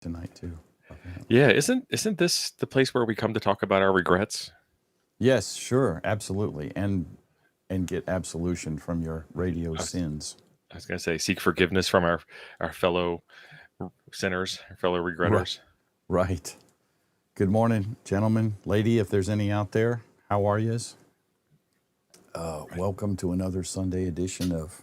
tonight too. Yeah, isn't this the place where we come to talk about our regrets? Yes, sure, absolutely, and get absolution from your radio I was, sins. I was gonna say seek forgiveness from our fellow sinners, our fellow Right, regretters. right. Good morning, gentlemen, lady, if there's any out there. How are yous? Right. Welcome to another Sunday edition of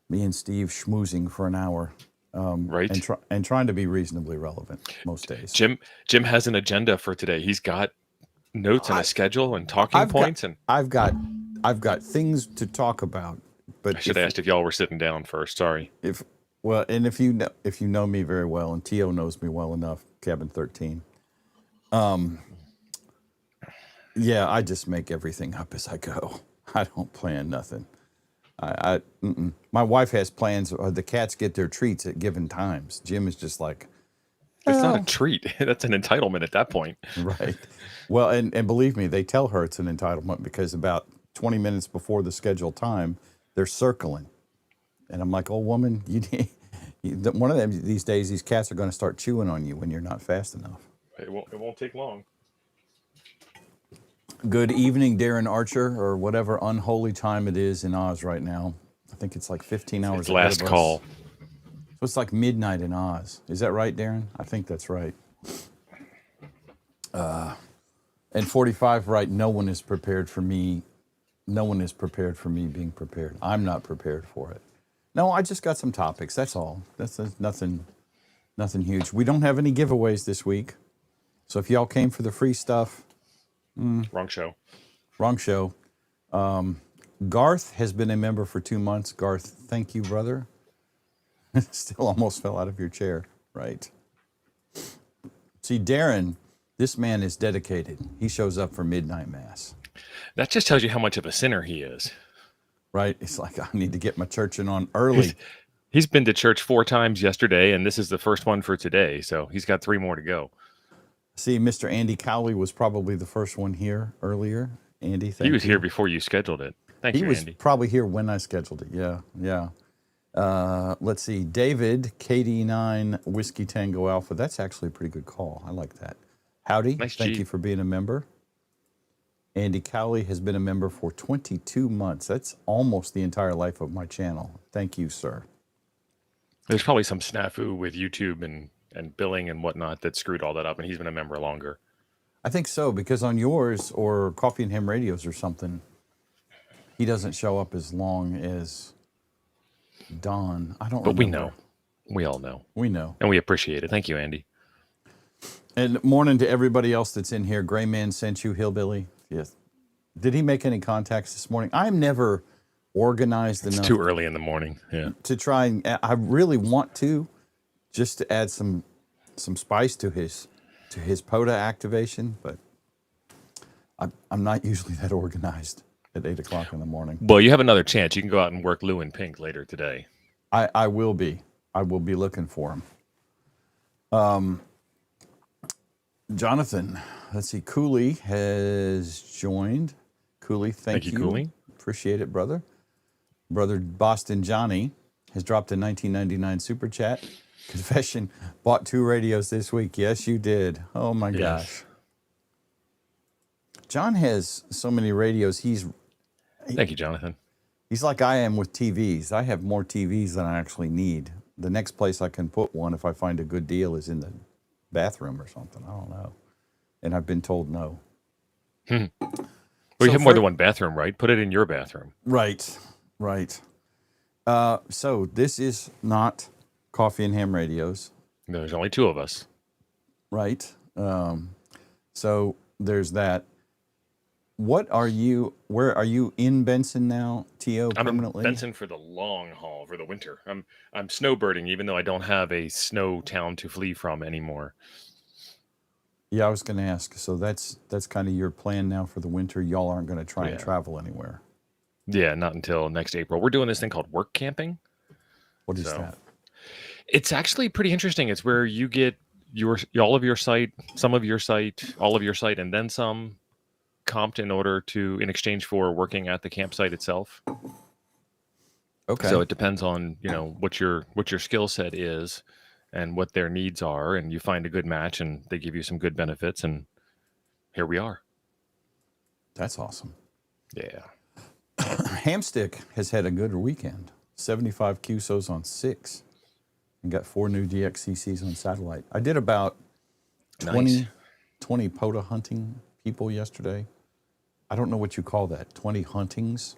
me and Steve schmoozing for an hour, Right. and trying to be reasonably relevant most days. Jim has an agenda for today. He's got notes and a I, schedule and talking I've got, points, and I've got, I've got things to talk about. But I should have asked if y'all were sitting down first. Sorry. if well, and if you know me very well, and Tio knows me well enough, Cabin 13. Yeah, I just make everything up as I go. I don't plan nothing. My wife has plans. The cats get their treats at given times. Jim is just like, It's not a well, treat. That's an entitlement at that point. right. Well, and believe me, they tell her it's an entitlement because about 20 minutes before the scheduled time, they're circling. And I'm like, oh, woman, one of them these days, these cats are going to start chewing on you when you're not fast enough. It won't take long. Good evening, Darren Archer, or whatever unholy time it is in Oz right now. I think it's like 15 hours It's ahead last of us. call. So it's like midnight in Oz. Is that right, Darren? I think that's right. And 45, right? No one is prepared for me. No one is prepared for me being prepared. I'm not prepared for it. No, I just got some topics. That's all. That's nothing huge. We don't have any giveaways this week. So if y'all came for the free stuff, Wrong show. wrong show. Garth has been a member for 2 months. Garth, thank you, brother. Still almost fell out of your chair, right? See, Darren, this man is dedicated. He shows up for midnight mass, That just tells you how much of a sinner he is. right? It's like, I need to get my churching on He's early. he's been to church 4 times yesterday, and this is the first one for today. So he's got 3 more to go. See, Mr. Andy Cowley was probably the first one here earlier. Andy, He thank was here you. before you scheduled it. Thank He you, was Andy. probably here when I scheduled it. Yeah, yeah. Let's see. David, KD9 Whiskey Tango Alpha. That's actually a pretty good call. I like that. Howdy. Nice Thank G. you for being a member. Andy Cowley has been a member for 22 months. That's almost the entire life of my channel. Thank you, sir. There's probably some snafu with YouTube and billing and whatnot that screwed all that up, and he's been a member longer. I think so, because on yours or Coffee and Ham Radios or something, he doesn't show up as long as Don. I don't But we remember. know. We all know. We know. And we appreciate it. Thank you, Andy. And morning to everybody else that's in here. Gray Man sent you, Hillbilly. Yes. Did he make any contacts this morning? I'm never organized It's enough too early in the morning. Yeah. to try and. I really want to, just to add some spice to his POTA activation, but I'm not usually that organized at 8 o'clock in the morning. Well, you have another chance. You can go out and work Lou in Pink later today. I will be. I will be looking for him. Jonathan, let's see. Cooley has joined. Cooley, thank you, you. Cooley. Appreciate it, brother. Brother Boston Johnny has dropped a 1999 super chat. Confession, bought 2 radios this week. Yes, you did. Oh my gosh. Yes. John has so many radios. Thank you, Jonathan. He's like I am with TVs. I have more TVs than I actually need. The next place I can put one, if I find a good deal, is in the bathroom or something. I don't know. And I've been told no. Well, So you have more for- than one bathroom, right? Put it in your bathroom. Right, right. So this is not Coffee and Ham Radios, There's only 2 of us. right? So there's that. What are you? Where are you in Benson now, T.O. I'm in permanently? Benson for the long haul, for the winter. I'm snowbirding, even though I don't have a snow town to flee from anymore. Yeah, I was going to ask. So that's kind of your plan now for the winter. Y'all aren't going to try and Yeah. travel anywhere. Yeah, not until next April. We're doing this thing called work camping. What is So- that? It's actually pretty interesting. It's where you get all of your site, some of your site, all of your site, and then some comped in exchange for working at the campsite itself. Okay. So it depends on what your skill set is, and what their needs are, and you find a good match, and they give you some good benefits, and here we are. That's awesome. Yeah. Hamstick has had a good weekend. 75 QSOs on 6 and got 4 new DXCCs on satellite. I did about 20 POTA hunting people yesterday. I don't know what you call that. 20 huntings.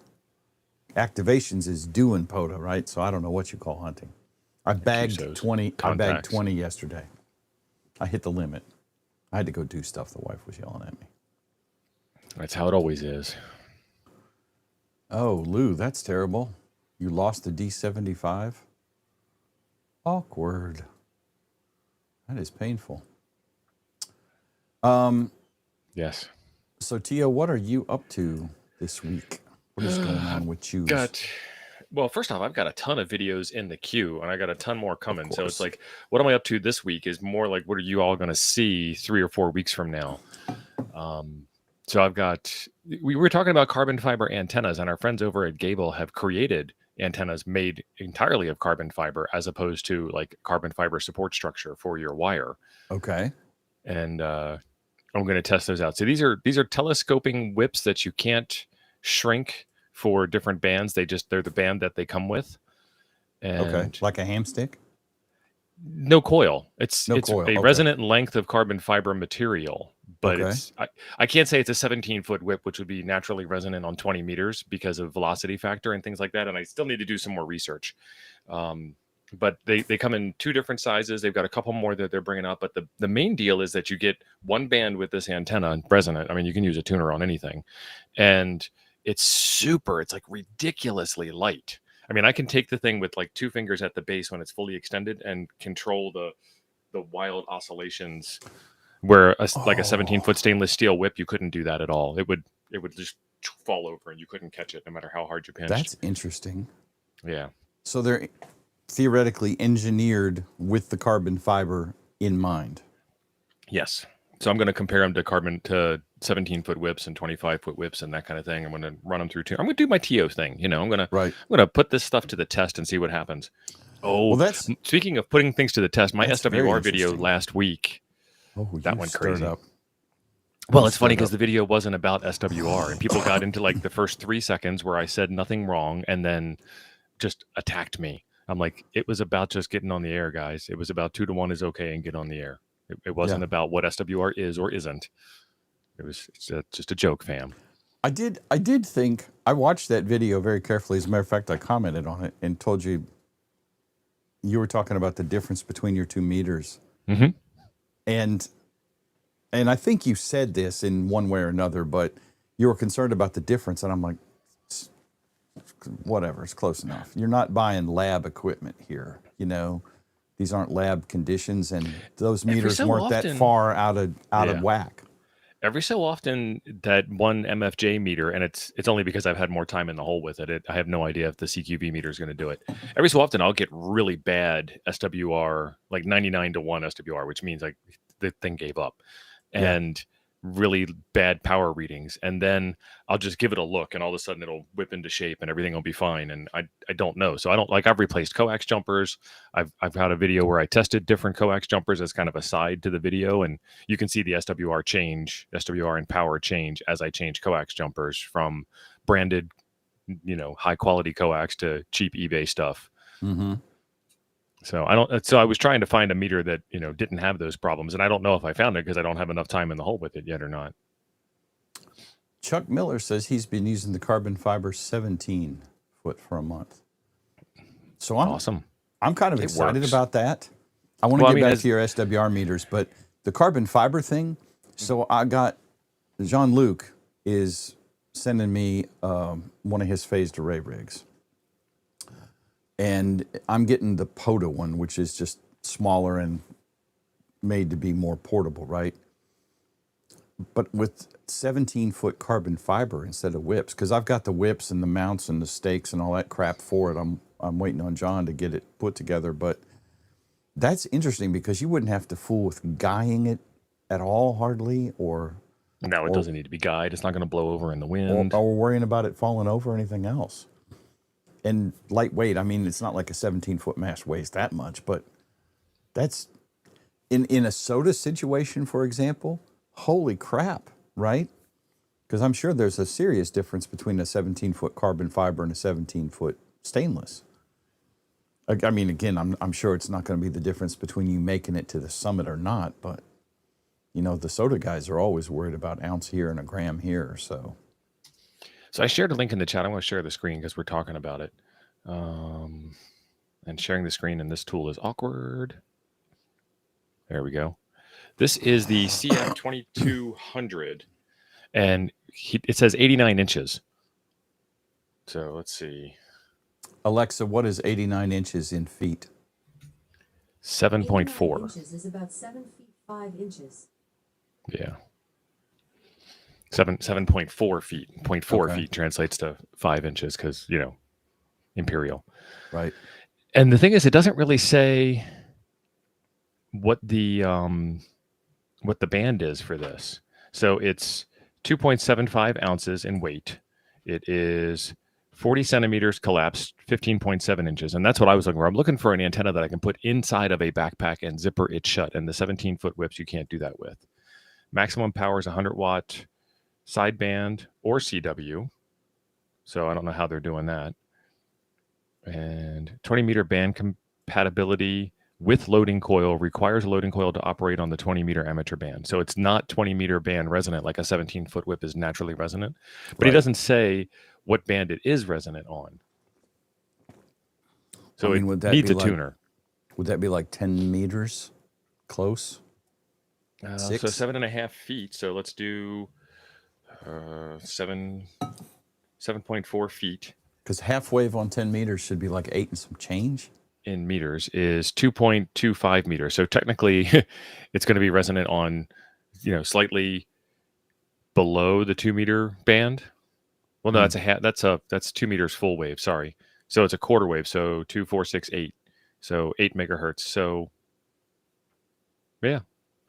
Activations is doing POTA, right? So I don't know what you call hunting. I bagged QSOs, 20. I bagged contacts. 20 yesterday. I hit the limit. I had to go do stuff. The wife was yelling at me. That's how it always is. Oh, Lou, that's terrible. You lost the D75? Awkward. That is painful. Yes. So, Tio, what are you up to this week? What is going on with you? Well, first off, I've got a ton of videos in the queue, and I got a ton more coming. So it's course. like, what am I up to this week is more like, what are you all going to see 3 or 4 weeks from now? So I've got, we were talking about carbon fiber antennas, and our friends over at Gable have created antennas made entirely of carbon fiber as opposed to like carbon fiber support structure for your wire. Okay. And I'm going to test those out. So these are telescoping whips that you can't shrink for different bands. They're the band that they come with. And Okay. Like a hamstick? no coil. It's coil. a Okay. resonant length of carbon fiber material, but Okay. I can't say it's a 17-foot whip, which would be naturally resonant on 20 meters because of velocity factor and things like that. And I still need to do some more research. But they come in 2 different sizes. They've got a couple more that they're bringing up. But the main deal is that you get one band with this antenna resonant. I mean, you can use a tuner on anything. And it's like ridiculously light. I mean, I can take the thing with like 2 fingers at the base when it's fully extended and control the wild oscillations where like a 17-foot stainless steel whip, you couldn't do that at all. It would just fall over and you couldn't catch it no matter how hard you pinched. That's interesting. Yeah. So they're theoretically engineered with the carbon fiber in mind. Yes. So I'm going to compare them to 17-foot whips and 25-foot whips and that kind of thing. I'm going to run them through. I'm going to do my TO thing. You know, I'm going to put this stuff to the test and see what happens. Oh, well, speaking of putting things to the test, my SWR video last week, that went crazy. Up. Well, it's funny because the video wasn't about SWR and people got into like the first 3 seconds where I said nothing wrong and then just attacked me. I'm like, it was about just getting on the air, guys. It was about 2 to 1 is okay and get on the air. It wasn't about what SWR is or isn't. It's just a joke, fam. I did think, I watched that video very carefully. As a matter of fact, I commented on it and told you were talking about the difference between your 2 meters. Mm-hmm. And I think you said this in one way or another, but you were concerned about the difference. And I'm like, whatever, it's close enough. You're not buying lab equipment here, you know. These aren't lab conditions, and those meters weren't that far out of whack. Every so often, that one MFJ meter, and it's only because I've had more time in the hole with it. I have no idea if the CQB meter is going to do it. Every so often, I'll get really bad SWR, like 99 to 1 SWR, which means like the thing gave up, and really bad power readings. And then I'll just give it a look, and all of a sudden it'll whip into shape, and everything will be fine. And I don't know. So I've replaced coax jumpers. I've had a video where I tested different coax jumpers as kind of a side to the video, and you can see the SWR and power change as I change coax jumpers from branded, high quality coax to cheap eBay stuff. Mm-hmm. So I was trying to find a meter that, didn't have those problems. And I don't know if I found it because I don't have enough time in the hole with it yet or not. Chuck Miller says he's been using the carbon fiber 17-foot for a month. So awesome. I'm kind of excited about that. I want to get back to your SWR meters, but the carbon fiber thing. So I got Jean-Luc is sending me one of his phased array rigs. And I'm getting the POTA one, which is just smaller and made to be more portable, right? But with 17-foot carbon fiber instead of whips, because I've got the whips and the mounts and the stakes and all that crap for it. I'm waiting on John to get it put together. But that's interesting because you wouldn't have to fool with guying it at all, hardly, or... No, it doesn't need to be guyed. It's not going to blow over in the wind. Or worrying about it falling over or anything else. And lightweight, I mean, it's not like a 17-foot mast weighs that much, but That's in a soda situation, for example. Holy crap, right? Because I'm sure there's a serious difference between a 17-foot carbon fiber and a 17-foot stainless. I mean, again, I'm sure it's not going to be the difference between you making it to the summit or not, but you know, the soda guys are always worried about ounce here and a gram here. So I shared a link in the chat. I'm going to share the screen because we're talking about it. And sharing the screen in this tool is awkward. There we go. This is the CF2200, and it says 89 inches. So let's see. Alexa, what is 89 inches in feet? 7.4 inches is about 7 feet 5 inches. Yeah. 7.4 feet. 0.4 Okay. feet translates to 5 inches because, you know, imperial. Right. And the thing is, it doesn't really say what the band is for this. So it's 2.75 ounces in weight. It is 40 centimeters collapsed, 15.7 inches. And that's what I was looking for. I'm looking for an antenna that I can put inside of a backpack and zipper it shut. And the 17-foot whips, you can't do that with. Maximum power is 100 watt sideband or CW. So I don't know how they're doing that. And 20 meter band compatibility with loading coil requires a loading coil to operate on the 20 meter amateur band. So it's not 20 meter band resonant like a 17-foot whip is naturally resonant. But he doesn't say what band it is resonant on. So I mean, it needs a tuner. Would that be like 10 meters close? So 7.5 feet. So let's do 7.4 feet. Because half wave on 10 meters should be like 8 and some change. In meters is 2.25 meters. So technically it's going to be resonant on, you know, slightly below the 2 meter band. Well, no, that's 2 meters full wave. Sorry. So it's a quarter wave. So 2, 4, 6, 8. So 8 megahertz. So yeah,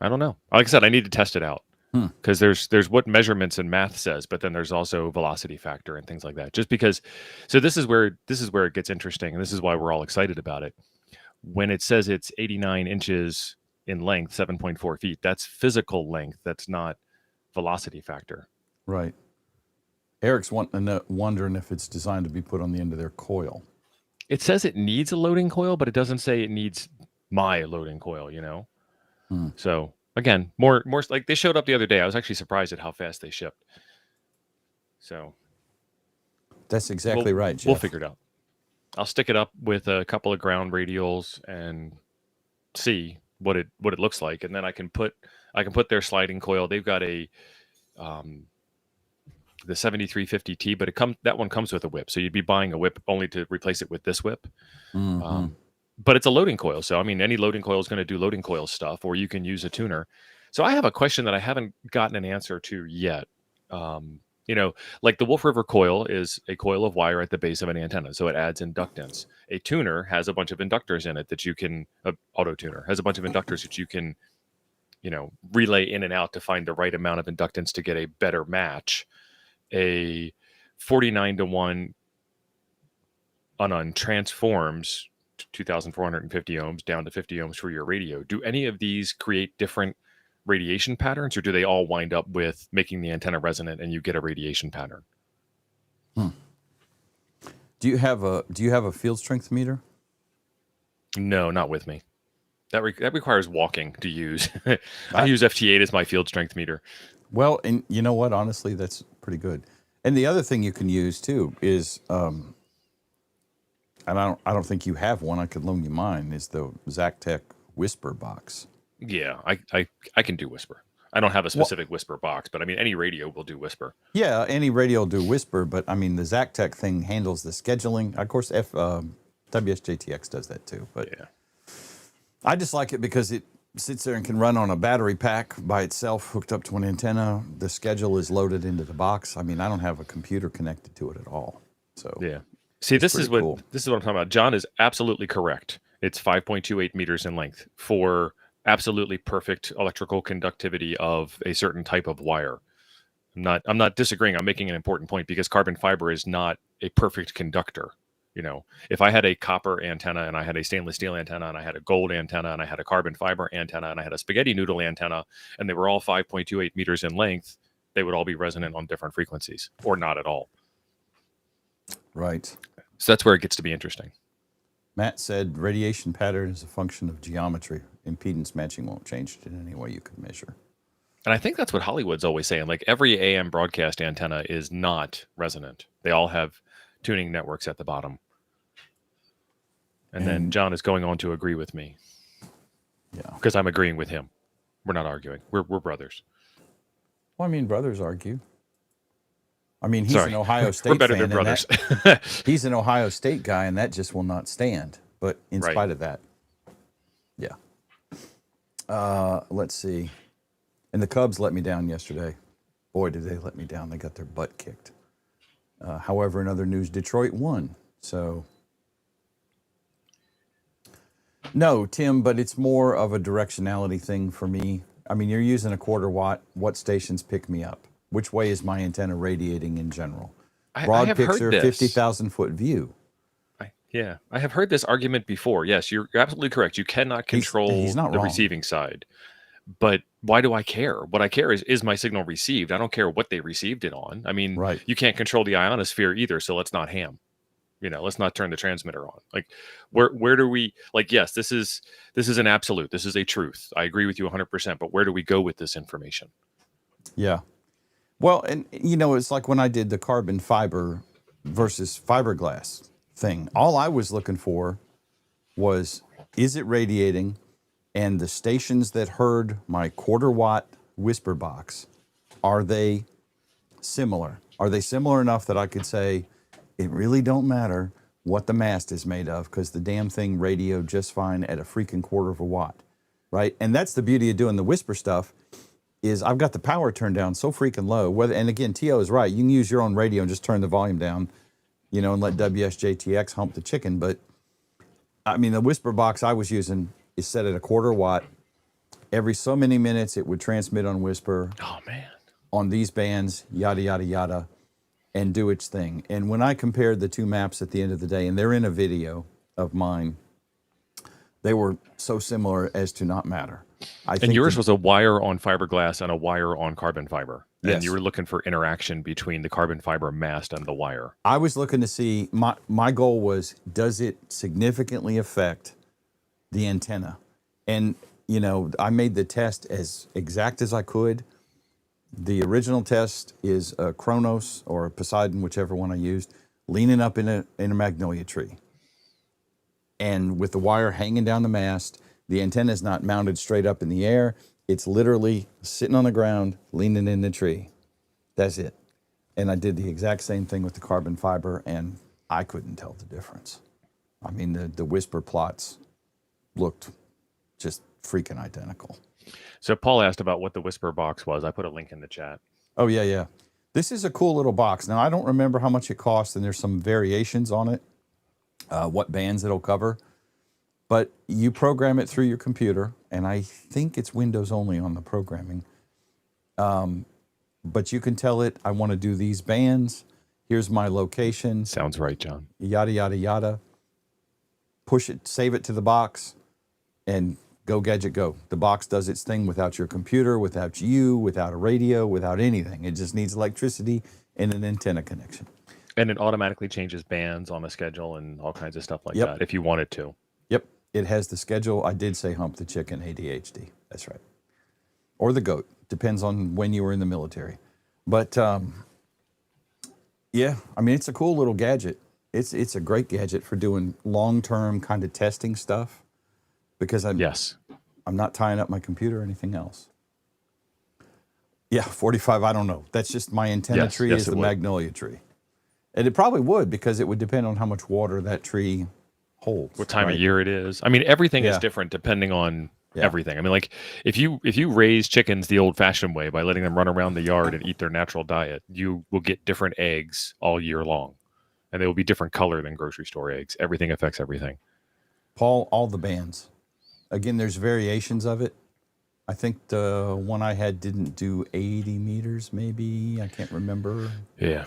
I don't know. Like I said, I need to test it out because there's what measurements and math says, but then there's also velocity factor and things like that. Just because, so this is where it gets interesting, and this is why we're all excited about it. When it says it's 89 inches in length, 7.4 feet, that's physical length. That's not velocity factor. Right. Eric's wondering if it's designed to be put on the end of their coil. It says it needs a loading coil, but it doesn't say it needs my loading coil, you know? So again, more like they showed up the other day. I was actually surprised at how fast they shipped. So that's exactly right, Jeff. We'll figure it out. I'll stick it up with a couple of ground radials and see what it looks like, and then I can put their sliding coil. They've got a the 7350T, but that one comes with a whip. So you'd be buying a whip only to replace it with this whip. But it's a loading coil. So, I mean, any loading coil is going to do loading coil stuff, or you can use a tuner. So I have a question that I haven't gotten an answer to yet. You know, like the Wolf River coil is a coil of wire at the base of an antenna. So it adds inductance. A tuner has a bunch of inductors in it that you can, auto tuner has a bunch of inductors that you can, you know, relay in and out to find the right amount of inductance to get a better match. A 49-to-1 transforms 2,450 ohms down to 50 ohms for your radio. Do any of these create different radiation patterns, or do they all wind up with making the antenna resonant and you get a radiation pattern? Do you have a field strength meter? No, not with me. That requires walking to use. I use FT8 as my field strength meter. Well, and you know what? Honestly, that's pretty good. And the other thing you can use too is, and I don't think you have one. I could loan you mine. Is the Zactec Whisper box? Yeah, I can do Whisper. I don't have a specific Whisper box, but I mean any radio will do Whisper. Yeah, any radio will do Whisper, but I mean the Zactec thing handles the scheduling. Of course, WSJTX does that too. But yeah, I just like it because it sits there and can run on a battery pack by itself, hooked up to an antenna. The schedule is loaded into the box. I mean, I don't have a computer connected to it at all. So yeah. See, this is what cool. This is what I'm talking about. John is absolutely correct. It's 5.28 meters in length for absolutely perfect electrical conductivity of a certain type of wire. I'm not disagreeing. I'm making an important point because carbon fiber is not a perfect conductor. If I had a copper antenna and I had a stainless steel antenna and I had a gold antenna and I had a carbon fiber antenna and I had a spaghetti noodle antenna and they were all 5.28 meters in length, they would all be resonant on different frequencies or not at all. Right. So that's where it gets to be interesting. Matt said radiation pattern is a function of geometry. Impedance matching won't change it in any way you can measure. And I think that's what Hollywood's always saying. Like every AM broadcast antenna is not resonant. They all have tuning networks at the bottom. And then John is going on to agree with me. Yeah. Because I'm agreeing with him. We're not arguing. We're brothers. Well, I mean, brothers argue. I mean, he's an Ohio State We're better fan, than brothers. He's an Ohio State guy, and that just will not stand. But in spite of that, yeah. Let's see. And the Cubs let me down yesterday. Boy, did they let me down. They got their butt kicked. However, in other news, Detroit won. So, no, Tim, but it's more of a directionality thing for me. I mean, you're using a quarter watt. What stations pick me up? Which way is my antenna radiating in general? Broad I have picture, heard this. 50,000-foot view. I have heard this argument before. Yes, you're absolutely correct. You cannot control he's not the wrong. receiving side. But why do I care? What I care is my signal received? I don't care what they received it on. I mean, you can't control the ionosphere either, so let's not ham. Let's not turn the transmitter on. Like, where do we, yes, this is an absolute. This is a truth. I agree with you 100%, but where do we go with this information? Yeah. Well, and it's like when I did the carbon fiber versus fiberglass thing. All I was looking for was, is it radiating? And the stations that heard my quarter watt whisper box, are they similar? Are they similar enough that I could say, it really don't matter what the mast is made of because the damn thing radioed just fine at a freaking quarter of a watt, right? And that's the beauty of doing the whisper stuff. Is I've got the power turned down so freaking low. And again, T.O. is right. You can use your own radio and just turn the volume down, and let WSJTX hump the chicken. But, I mean, the whisper box I was using is set at a quarter watt. Every so many minutes, it would transmit on whisper. Oh, man. On these bands, yada, yada, yada, and do its thing. And when I compared the two maps at the end of the day, and they're in a video of mine, they were so similar as to not matter. And yours was a wire on fiberglass and a wire on carbon fiber. Yes. And you were looking for interaction between the carbon fiber mast and the wire. I was looking to see, my goal was, does it significantly affect the antenna? And, I made the test as exact as I could. The original test is a Kronos or a Poseidon, whichever one I used, leaning up in a magnolia tree. And with the wire hanging down the mast, the antenna is not mounted straight up in the air. It's literally sitting on the ground, leaning in the tree. That's it. And I did the exact same thing with the carbon fiber, and I couldn't tell the difference. I mean, the whisper plots looked just freaking identical. So Paul asked about what the whisper box was. I put a link in the chat. Oh, yeah. This is a cool little box. Now, I don't remember how much it costs, and there's some variations on it, what bands it'll cover. But you program it through your computer, and I think it's Windows only on the programming. But you can tell it, I want to do these bands. Here's my location. Sounds right, John. Yada, yada, yada. Push it, save it to the box, and go gadget go. The box does its thing without your computer, without you, without a radio, without anything. It just needs electricity and an antenna connection. And it automatically changes bands on the schedule and all kinds of stuff like that if you wanted to. Yep. It has the schedule. I did say hump the chicken, ADHD. That's right. Or the goat. Depends on when you were in the military. But, yeah, I mean, it's a cool little gadget. It's a great gadget for doing long-term kind of testing stuff because I'm not tying up my computer or anything else. Yeah, 45, I don't know. That's just my antenna tree is the magnolia tree. And it probably would because it would depend on how much water that tree holds. What time of year it is. I mean, everything is different depending on everything. I mean, like if you raise chickens the old-fashioned way by letting them run around the yard and eat their natural diet, you will get different eggs all year long. And they will be different color than grocery store eggs. Everything affects everything. Paul, all the bands. Again, there's variations of it. I think the one I had didn't do 80 meters, maybe. I can't remember. Yeah.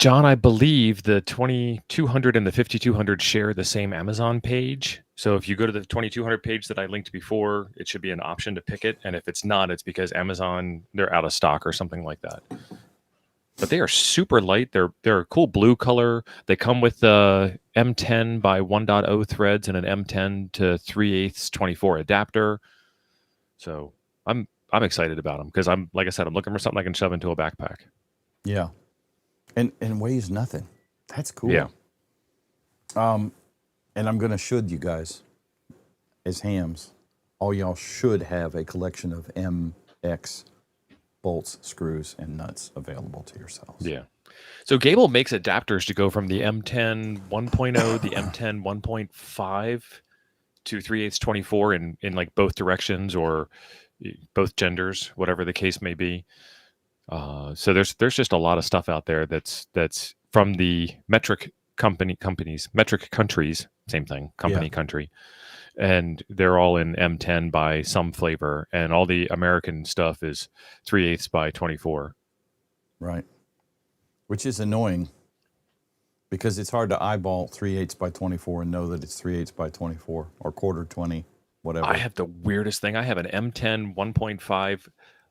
John, I believe the 2200 and the 5200 share the same Amazon page. So if you go to the 2200 page that I linked before, it should be an option to pick it. And if it's not, it's because Amazon, they're out of stock or something like that. But they are super light. They're a cool blue color. They come with the M10 by 1.0 threads and an M10 to 3/8 24 adapter. So I'm excited about them because like I said, I'm looking for something I can shove into a backpack. Yeah. And weighs nothing. That's cool. Yeah. And I'm going to should you guys as hams. All y'all should have a collection of MX bolts, screws, and nuts available to yourselves. Yeah. So Gable makes adapters to go from the M10 1.0, the M10 1.5 to 3/8 24 in like both directions or both genders, whatever the case may be. So there's just a lot of stuff out there that's from the metric countries, same thing, country, and they're all in M10 by some flavor, and all the American stuff is 3/8 by 24. Right. Which is annoying because it's hard to eyeball 3/8 by 24 and know that it's 3/8 by 24 or quarter 20, whatever. I have the weirdest thing. I have an M10 1.5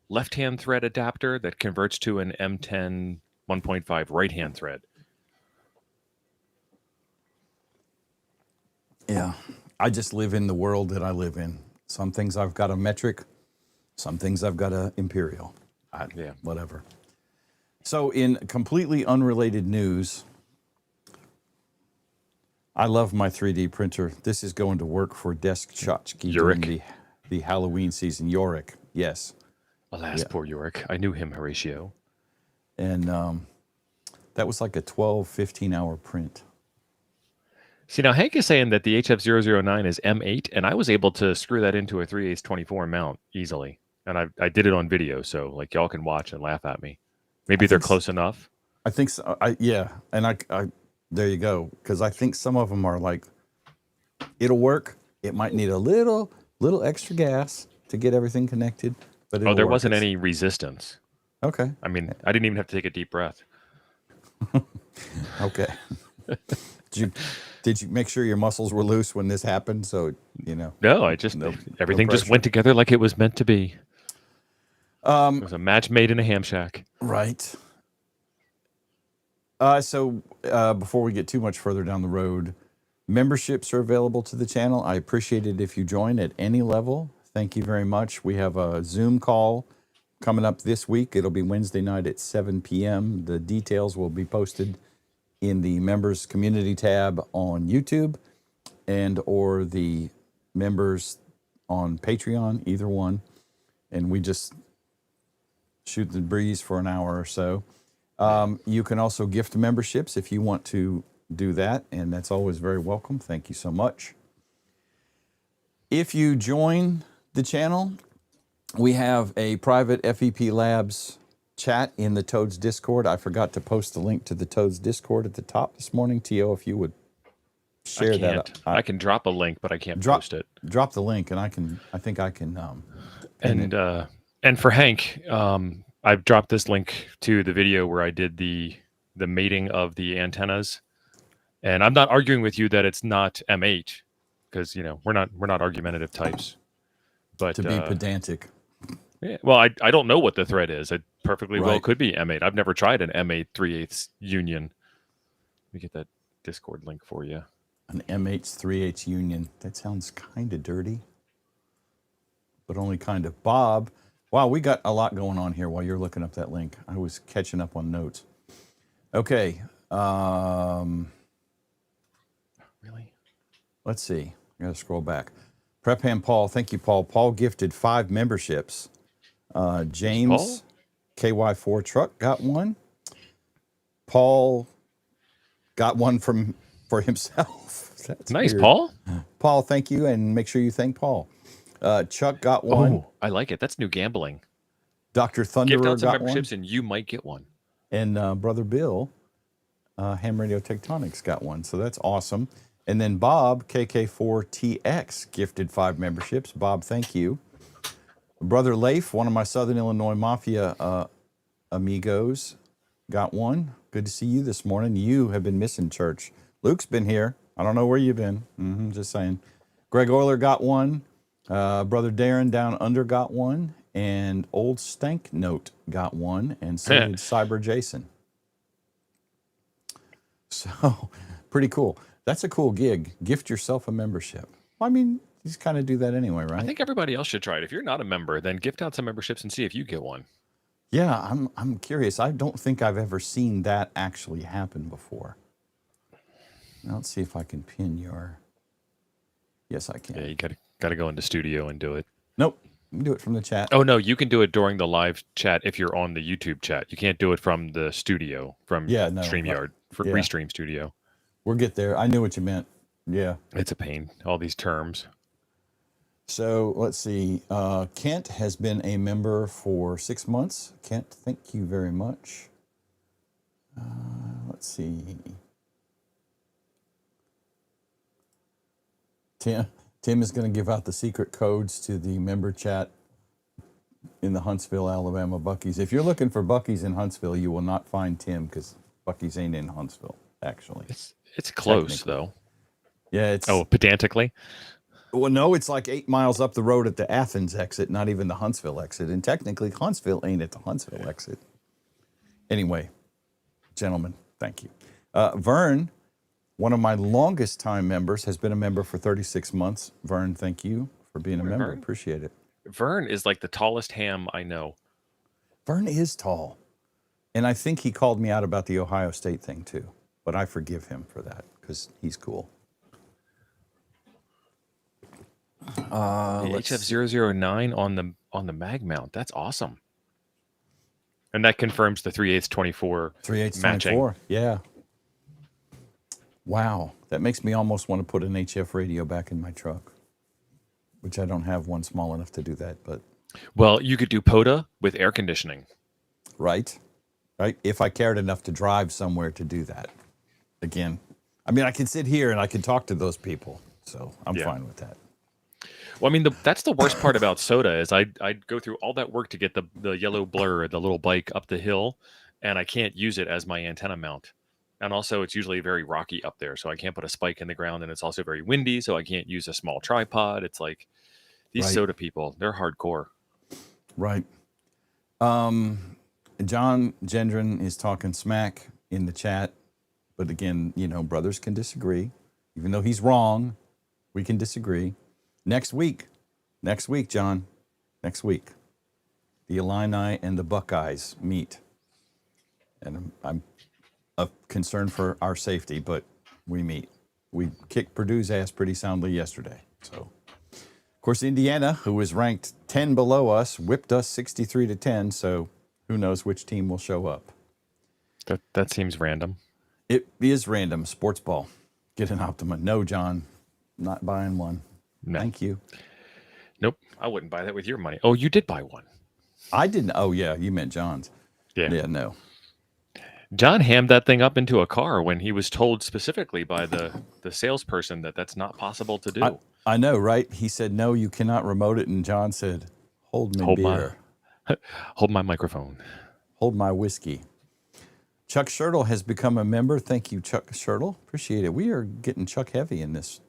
left-hand thread adapter that converts to an M10 1.5 right-hand thread. Yeah. I just live in the world that I live in. Some things I've got a metric, some things I've got a imperial. Whatever. So in completely unrelated news, I love my 3D printer. This is going to work for Desk Tchotchke during the Halloween season. Yorick, yes. Alas, poor Yorick. I knew him, Horatio. And that was like a 12, 15-hour print. See, now Hank is saying that the HF009 is M8, and I was able to screw that into a 3/8 24 mount easily. And I did it on video, so like y'all can watch and laugh at me. Maybe they're close enough. I think so. And I there you go. Because I think some of them are like, it'll work. It might need a little extra gas to get everything connected. But there wasn't any resistance. Okay. I mean, I didn't even have to take a deep breath. Okay. Did you make sure your muscles were loose when this happened? So, No, everything just went together like it was meant to be. It was a match made in a ham shack. Right. So before we get too much further down the road, memberships are available to the channel. I appreciate it if you join at any level. Thank you very much. We have a Zoom call coming up this week. It'll be Wednesday night at 7 p.m. The details will be posted in the members community tab on YouTube and or the members on Patreon, either one. And we just shoot the breeze for an hour or so. You can also gift memberships if you want to do that, and that's always very welcome. Thank you so much. If you join the channel, we have a private FEP Labs chat in the Toads Discord. I forgot to post the link to the Toads Discord at the top this morning. T.O., if you would share that. I can drop a link, but I can't post it. Drop the link, and I think I can. And for Hank, I've dropped this link to the video where I did the mating of the antennas. And I'm not arguing with you that it's not M8, because we're not argumentative types. But to be pedantic. Yeah, well, I don't know what the thread is. It perfectly well could be M8. I've never tried an M8 3/8 union. Let me get that Discord link for you. An M8 3/8 union. That sounds kind of dirty, but only kind of. Bob, wow, we got a lot going on here while you're looking up that link. I was catching up on notes. Okay. Really? Let's see. I got to scroll back. Prep Ham Paul, thank you, Paul. Paul gifted 5 memberships. James KY4 Truck got one. Paul got one for himself. That's nice, weird. Paul. Paul, thank you, and make sure you thank Paul. Chuck got one. Oh, I like it. That's new gambling. Dr. Thunderer Gift out some got memberships, one. and you might get one. And Brother Bill, Ham Radio Tectonics, got one. So that's awesome. And then Bob, KK4TX, gifted 5 memberships. Bob, thank you. Brother Leif, one of my Southern Illinois Mafia amigos, got one. Good to see you this morning. You have been missing church. Luke's been here. I don't know where you've been. Just saying. Greg Euler got one. Brother Darren down under got one. And Old Stank Note got one. And so did Cyber Jason. So pretty cool. That's a cool gig. Gift yourself a membership. Well, I mean, you just kind of do that anyway, right? I think everybody else should try it. If you're not a member, then gift out some memberships and see if you get one. Yeah, I'm curious. I don't think I've ever seen that actually happen before. Now, let's see if I can pin your. Yes, I can. Yeah, you gotta go into studio and do it. Nope. You can do it from the chat. Oh no, you can do it during the live chat if you're on the YouTube chat. You can't do it from the studio, from StreamYard, for Restream Studio. We'll get there. I knew what you meant. Yeah. It's a pain, all these terms. So let's see. Kent has been a member for 6 months. Kent, thank you very much. Let's see. Tim is going to give out the secret codes to the member chat in the Huntsville, Alabama Buc-ee's. If you're looking for Buc-ee's in Huntsville, you will not find Tim because Buc-ee's ain't in Huntsville, actually. It's close, though. Yeah, it's... Oh, pedantically? Well, no, it's like 8 miles up the road at the Athens exit, not even the Huntsville exit. And technically, Huntsville ain't at the Huntsville exit. Anyway, gentlemen, thank you. Vern, one of my longest time members, has been a member for 36 months. Vern, thank you for being a member. Vern. Appreciate it. Vern is like the tallest ham I know. Vern is tall. And I think he called me out about the Ohio State thing, too. But I forgive him for that because he's cool. HF009 on the mag mount. That's awesome. And that confirms the 3/8 24 matching. 3/8 24. Yeah. Wow. That makes me almost want to put an HF radio back in my truck, which I don't have one small enough to do that. But well, you could do POTA with air conditioning. Right. If I cared enough to drive somewhere to do that. Again, I mean, I can sit here and I can talk to those people. So I'm fine with that. Well, I mean, that's the worst part about soda is I'd go through all that work to get the yellow blur, the little bike up the hill, and I can't use it as my antenna mount. And also, it's usually very rocky up there, so I can't put a spike in the ground, and it's also very windy, so I can't use a small tripod. It's like these soda people, they're hardcore. Right. John Gendron is talking smack in the chat, but again, brothers can disagree. Even though he's wrong, we can disagree. Next week, John, next week, the Illini and the Buckeyes meet. And I'm concerned for our safety, but we meet. We kicked Purdue's ass pretty soundly yesterday. So, of course, Indiana, who was ranked 10 below us, whipped us 63-10. So who knows which team will show up. That seems random. It is random. Sports ball. Get an Optima. No, John, not buying one. No. Thank you. Nope. I wouldn't buy that with your money. Oh, you did buy one. I didn't. Oh, yeah. You meant John's. Yeah, no. John hammed that thing up into a car when he was told specifically by the salesperson that that's not possible to do. I know, right? He said, no, you cannot remote it. And John said, hold my beer. Hold my microphone. Hold my whiskey. Chuck Shirtle has become a member. Thank you, Chuck Shirtle. Appreciate it. We are getting Chuck heavy in this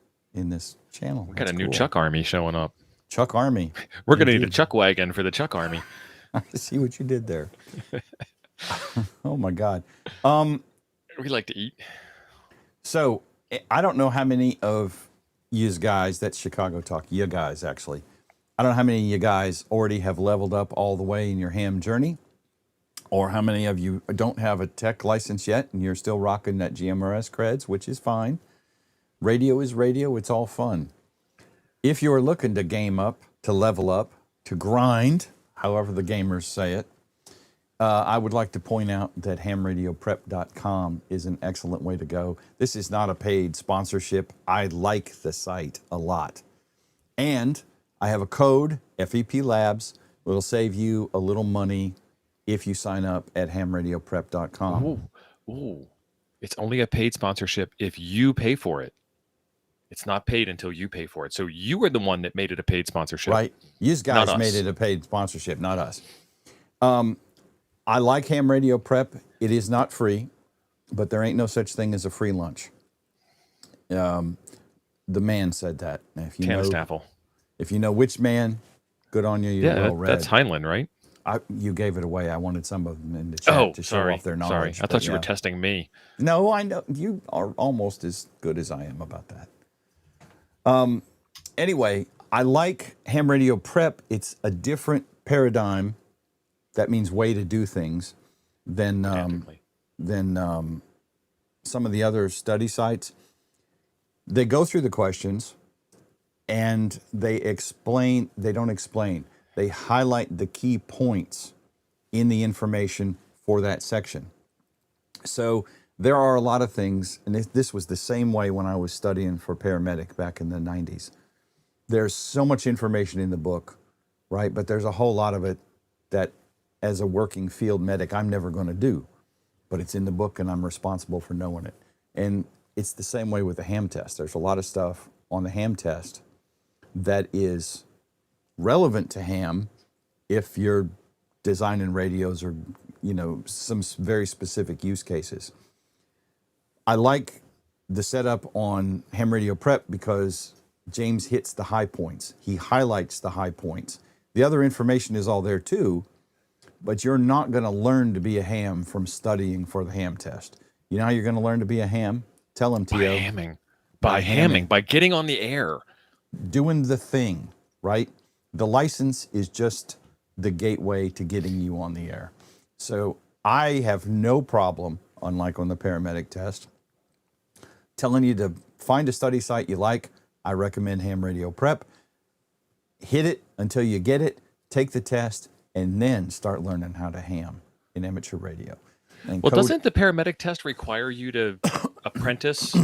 channel. We got a new Chuck Army showing up. Chuck Army. We're going to need a Chuck wagon for the Chuck Army. I see what you did there. Oh, my God. We like to eat. So I don't know how many of you guys, that's Chicago talk, you guys actually. I don't know how many of you guys already have leveled up all the way in your ham journey, or how many of you don't have a tech license yet and you're still rocking that GMRS creds, which is fine. Radio is radio. It's all fun. If you're looking to game up, to level up, to grind, however the gamers say it, I would like to point out that hamradioprep.com is an excellent way to go. This is not a paid sponsorship. I like the site a lot. And I have a code, FEP Labs. It'll save you a little money if you sign up at hamradioprep.com. Ooh. It's only a paid sponsorship if you pay for it. It's not paid until you pay for it. So you were the one that made it a paid sponsorship. Right. You guys made it a paid sponsorship, not us. I like Ham Radio Prep. It is not free, but there ain't no such thing as a free lunch. The man said that. Now, if you know which man, good on you. You're well read. That's Heinlein, right? You gave it away. I wanted some of them in the chat to show off their knowledge. I thought you were testing me. No, I know you are almost as good as I am about that. Anyway, I like ham radio prep. It's a different paradigm. That means way to do things than some of the other study sites. They go through the questions and they explain. They don't explain. They highlight the key points in the information for that section. So there are a lot of things, and this was the same way when I was studying for paramedic back in the 90s. There's so much information in the book, right? But there's a whole lot of it that as a working field medic, I'm never going to do. But it's in the book and I'm responsible for knowing it. And it's the same way with the ham test. There's a lot of stuff on the ham test that is relevant to ham if you're designing radios or, some very specific use cases. I like the setup on ham radio prep because James hits the high points. He highlights the high points. The other information is all there too, but you're not going to learn to be a ham from studying for the ham test. You know how you're going to learn to be a ham? Tell him, Tio. By hamming, by getting on the air. Doing the thing, right? The license is just the gateway to getting you on the air. So I have no problem, unlike on the paramedic test, telling you to find a study site you like. I recommend ham radio prep. Hit it until you get it, take the test, and then start learning how to ham in amateur radio. Doesn't the paramedic test require you to apprentice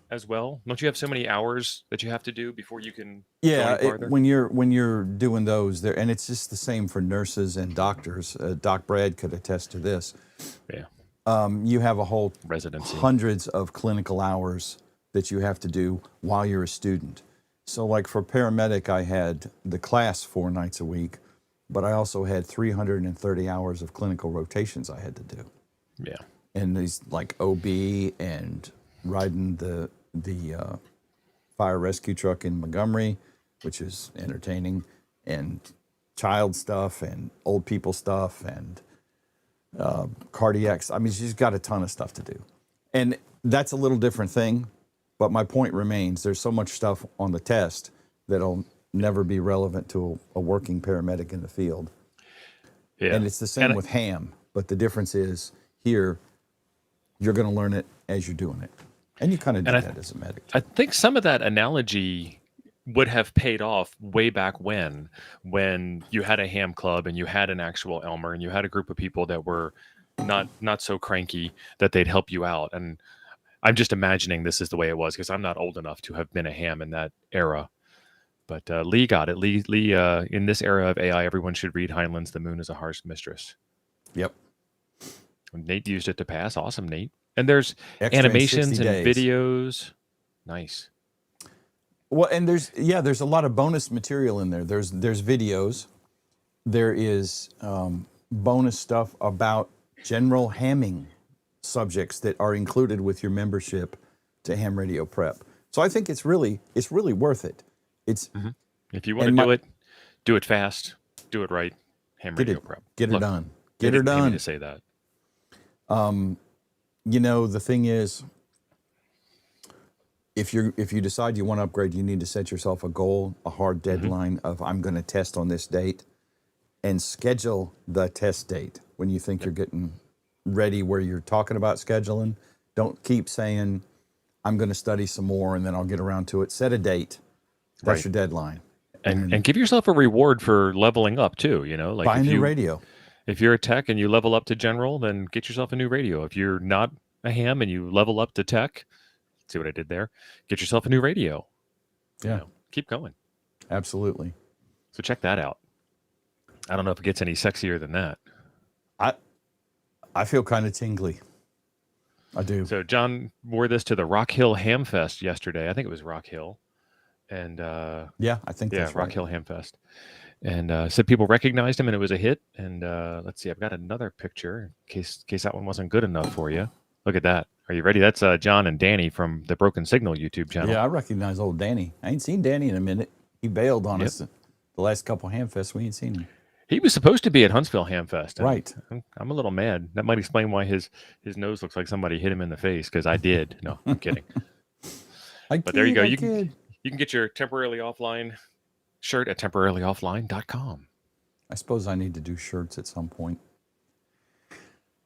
as well? Don't you have so many hours that you have to do before you can go any farther? When you're doing those there, and it's just the same for nurses and doctors. Doc Brad could attest to this. Yeah. You have a whole residency, hundreds of clinical hours that you have to do while you're a student. So like for paramedic, I had the class 4 nights a week, but I also had 330 hours of clinical rotations I had to do. Yeah. And these like OB and riding the fire rescue truck in Montgomery, which is entertaining, and child stuff and old people stuff and cardiacs. I mean, she's got a ton of stuff to do. And that's a little different thing, but my point remains, there's so much stuff on the test that'll never be relevant to a working paramedic in the field. Yeah. And it's the same with ham, but the difference is here, you're going to learn it as you're doing it. And you kind of do that as a medic. I think some of that analogy would have paid off way back when you had a ham club and you had an actual Elmer and you had a group of people that were not so cranky that they'd help you out. And I'm just imagining this is the way it was because I'm not old enough to have been a ham in that era. But Lee got it. Lee, in this era of AI, everyone should read Heinlein's The Moon is a Harsh Mistress. Yep. Nate used it to pass. Awesome, Nate. And there's animations and videos. Nice. Well, and there's a lot of bonus material in there. There's videos. There is bonus stuff about general hamming subjects that are included with your membership to Ham Radio Prep. So I think it's really worth it. It's if you want to do it fast, do it right. Ham Radio Prep. Get it done. Get her done. To say that. The thing is, if you decide you want to upgrade, you need to set yourself a goal, a hard deadline of I'm going to test on this date, and schedule the test date when you think you're getting ready where you're talking about scheduling. Don't keep saying, I'm going to study some more and then I'll get around to it. Set a date. That's your deadline. And give yourself a reward for leveling up too, like buy a new radio. If you're a tech and you level up to general, then get yourself a new radio. If you're not a ham and you level up to tech, see what I did there? Get yourself a new radio. Yeah. Keep going. Absolutely. So check that out. I don't know if it gets any sexier than that. I feel kind of tingly. I do. So John wore this to the Rock Hill Ham Fest yesterday. I think it was Rock Hill. And I think that's right. Rock Hill Ham Fest. and said people recognized him and it was a hit. And let's see, I've got another picture in case that one wasn't good enough for you. Look at that. Are you ready? That's John and Danny from the Broken Signal YouTube channel. Yeah, I recognize old Danny. I ain't seen Danny in a minute. He bailed on us the last couple Hamfests. We ain't seen him. He was supposed to be at Huntsville Hamfest. Right. I'm a little mad. That might explain why his nose looks like somebody hit him in the face, because I did. No, I'm kidding. But there you go. You can get your temporarily offline shirt at temporarylyoffline.com. I suppose I need to do shirts at some point.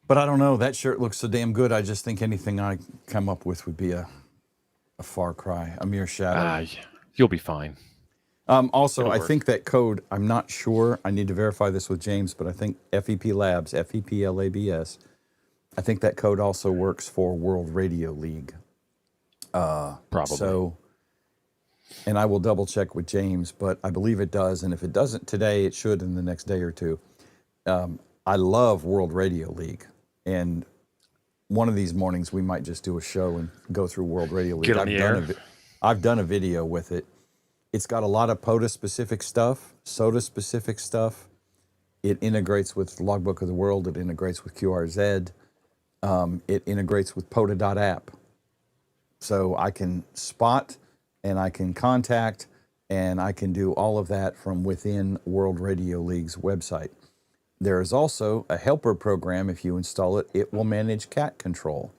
But I don't know. That shirt looks so damn good. I just think anything I come up with would be a far cry, a mere shadow. You'll be fine. Also, I think that code, I'm not sure. I need to verify this with James, but I think FEP Labs, FEPLABS, I think that code also works for World Radio League. Probably. So, and I will double check with James, but I believe it does. And if it doesn't today, it should in the next day or two. I love World Radio League. And one of these mornings, we might just do a show and go through World Radio League. Get on the air. I've done a video with it. It's got a lot of POTA-specific stuff, SOTA-specific stuff. It integrates with Logbook of the World. It integrates with QRZ. It integrates with POTA.app. So I can spot and I can contact and I can do all of that from within World Radio League's website. There is also a helper program. If you install it, it will manage cat control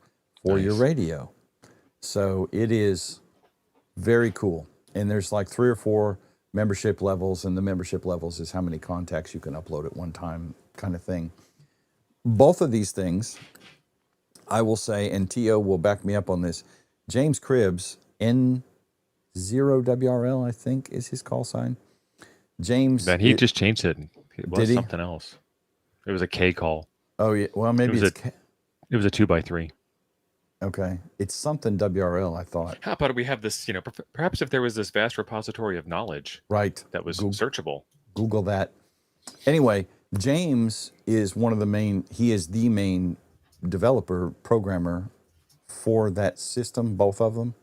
for your radio. So it is very cool. And there's like 3 or 4 membership levels, and the membership levels is how many contacts you can upload at one time kind of thing. Both of these things, I will say, and T.O. will back me up on this, James Cribbs, N0WRL, I think is his call sign. James. Then he just changed it. It was something else. It was a K call. Oh, yeah. Well, maybe it was a 2x3. Okay. It's something WRL, I thought. How about we have this, perhaps if there was this vast repository of knowledge that was searchable. Google that. Anyway, James is he is the main developer, programmer for that system, both of them.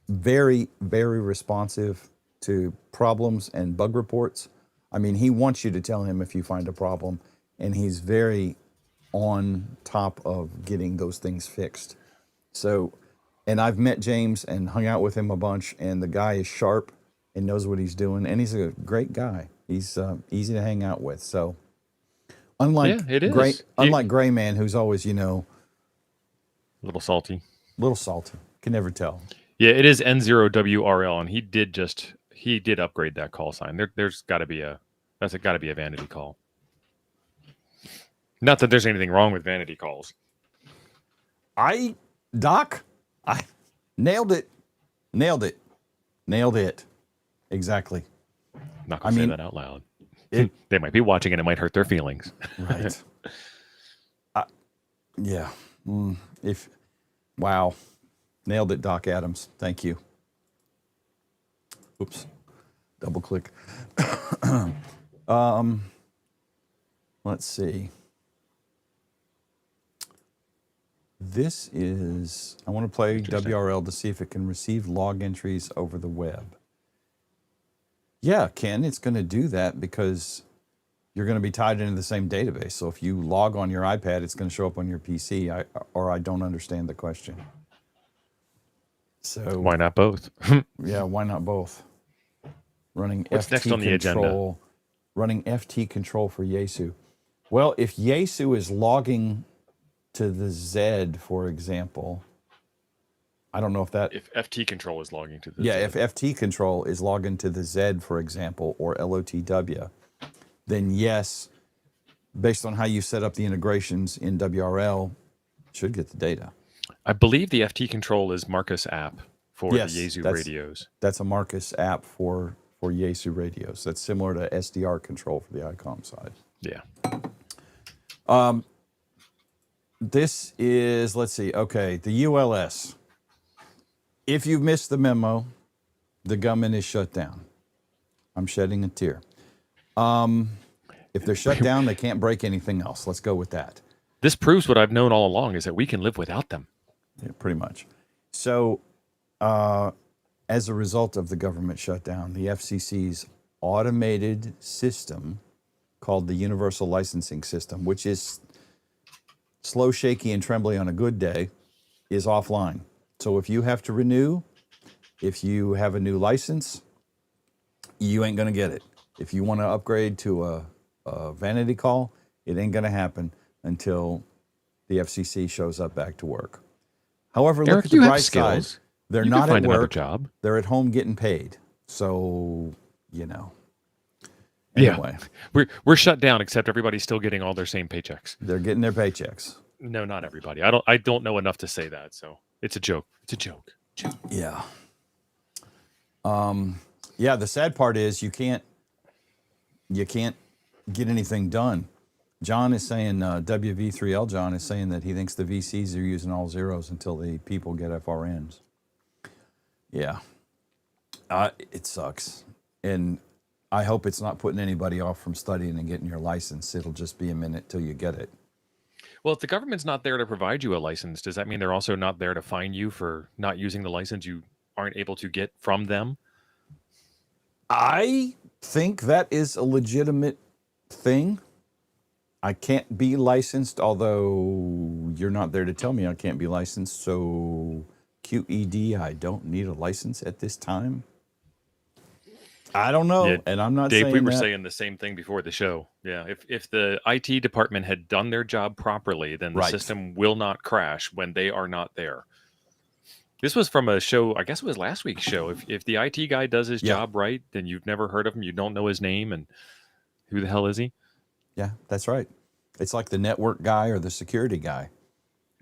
Very, very responsive to problems and bug reports. I mean, he wants you to tell him if you find a problem, and he's very on top of getting those things fixed. So, and I've met James and hung out with him a bunch, and the guy is sharp and knows what he's doing, and he's a great guy. He's easy to hang out with. So, unlike Gray Man, who's always, a little salty. Can never tell. Yeah, it is N0WRL, and he did upgrade that call sign. There's got to be a vanity call. Not that there's anything wrong with vanity calls. Doc, I nailed it. Exactly. Not going to say that out loud. They might be watching and it might hurt their feelings. Right. Yeah. Wow. Nailed it, Doc Adams. Thank you. Oops. Double click. Let's see. I want to play WRL to see if it can receive log entries over the web. Yeah, Ken, it's going to do that because you're going to be tied into the same database. So if you log on your iPad, it's going to show up on your PC, I don't understand the question. So why not both? Yeah, why not both? Running What's FT next on the agenda? Running FT control for Yaesu. Well, if Yaesu is logging to the Z, for example, I don't know if FT control is logging to the Z. Yeah, if FT control is logging to the Z, for example, or LOTW, then yes, based on how you set up the integrations in WRL, should get the data. I believe the FT control is Marcus app for the Yaesu radios. That's a Marcus app for Yaesu radios. That's similar to SDR control for the ICOM side. Yeah. This is, let's see, okay, the ULS. If you've missed the memo, the government is shut down. I'm shedding a tear. If they're shut down, they can't break anything else. Let's go with that. This proves what I've known all along, is that we can live without them. Yeah, pretty much. So, as a result of the government shutdown, the FCC's automated system called the Universal Licensing System, which is slow, shaky, and trembly on a good day, is offline. So if you have to renew, if you have a new license, you ain't going to get it. If you want to upgrade to a vanity call, it ain't going to happen until the FCC shows up back to work. However, look Eric, at the you have bright side. skills. They're You not can find at another work. job. They're at home getting paid. So, you know. Yeah. Anyway, We're shut down, except everybody's still getting all their same paychecks. they're getting their paychecks. No, not everybody. I don't know enough to say that, so it's a joke. It's a joke. Yeah. Yeah, the sad part is you can't get anything done. John is saying, WV3L John is saying that he thinks the VCs are using all zeros until the people get FRNs. Yeah. It sucks. And I hope it's not putting anybody off from studying and getting your license. It'll just be a minute till you get it. Well, if the government's not there to provide you a license, does that mean they're also not there to fine you for not using the license you aren't able to get from them? I think that is a legitimate thing. I can't be licensed, although you're not there to tell me I can't be licensed. So QED, I don't need a license at this time. I don't know, Yeah, and I'm not Dave, saying we were that. saying the same thing before the show. Yeah, if the IT department had done their job properly, then the Right. system will not crash when they are not there. This was from a show, I guess it was last week's show. If the IT guy does his Yeah. job right, then you've never heard of him, you don't know his name, and who the hell is he? Yeah, that's right. It's like the network guy or the security guy.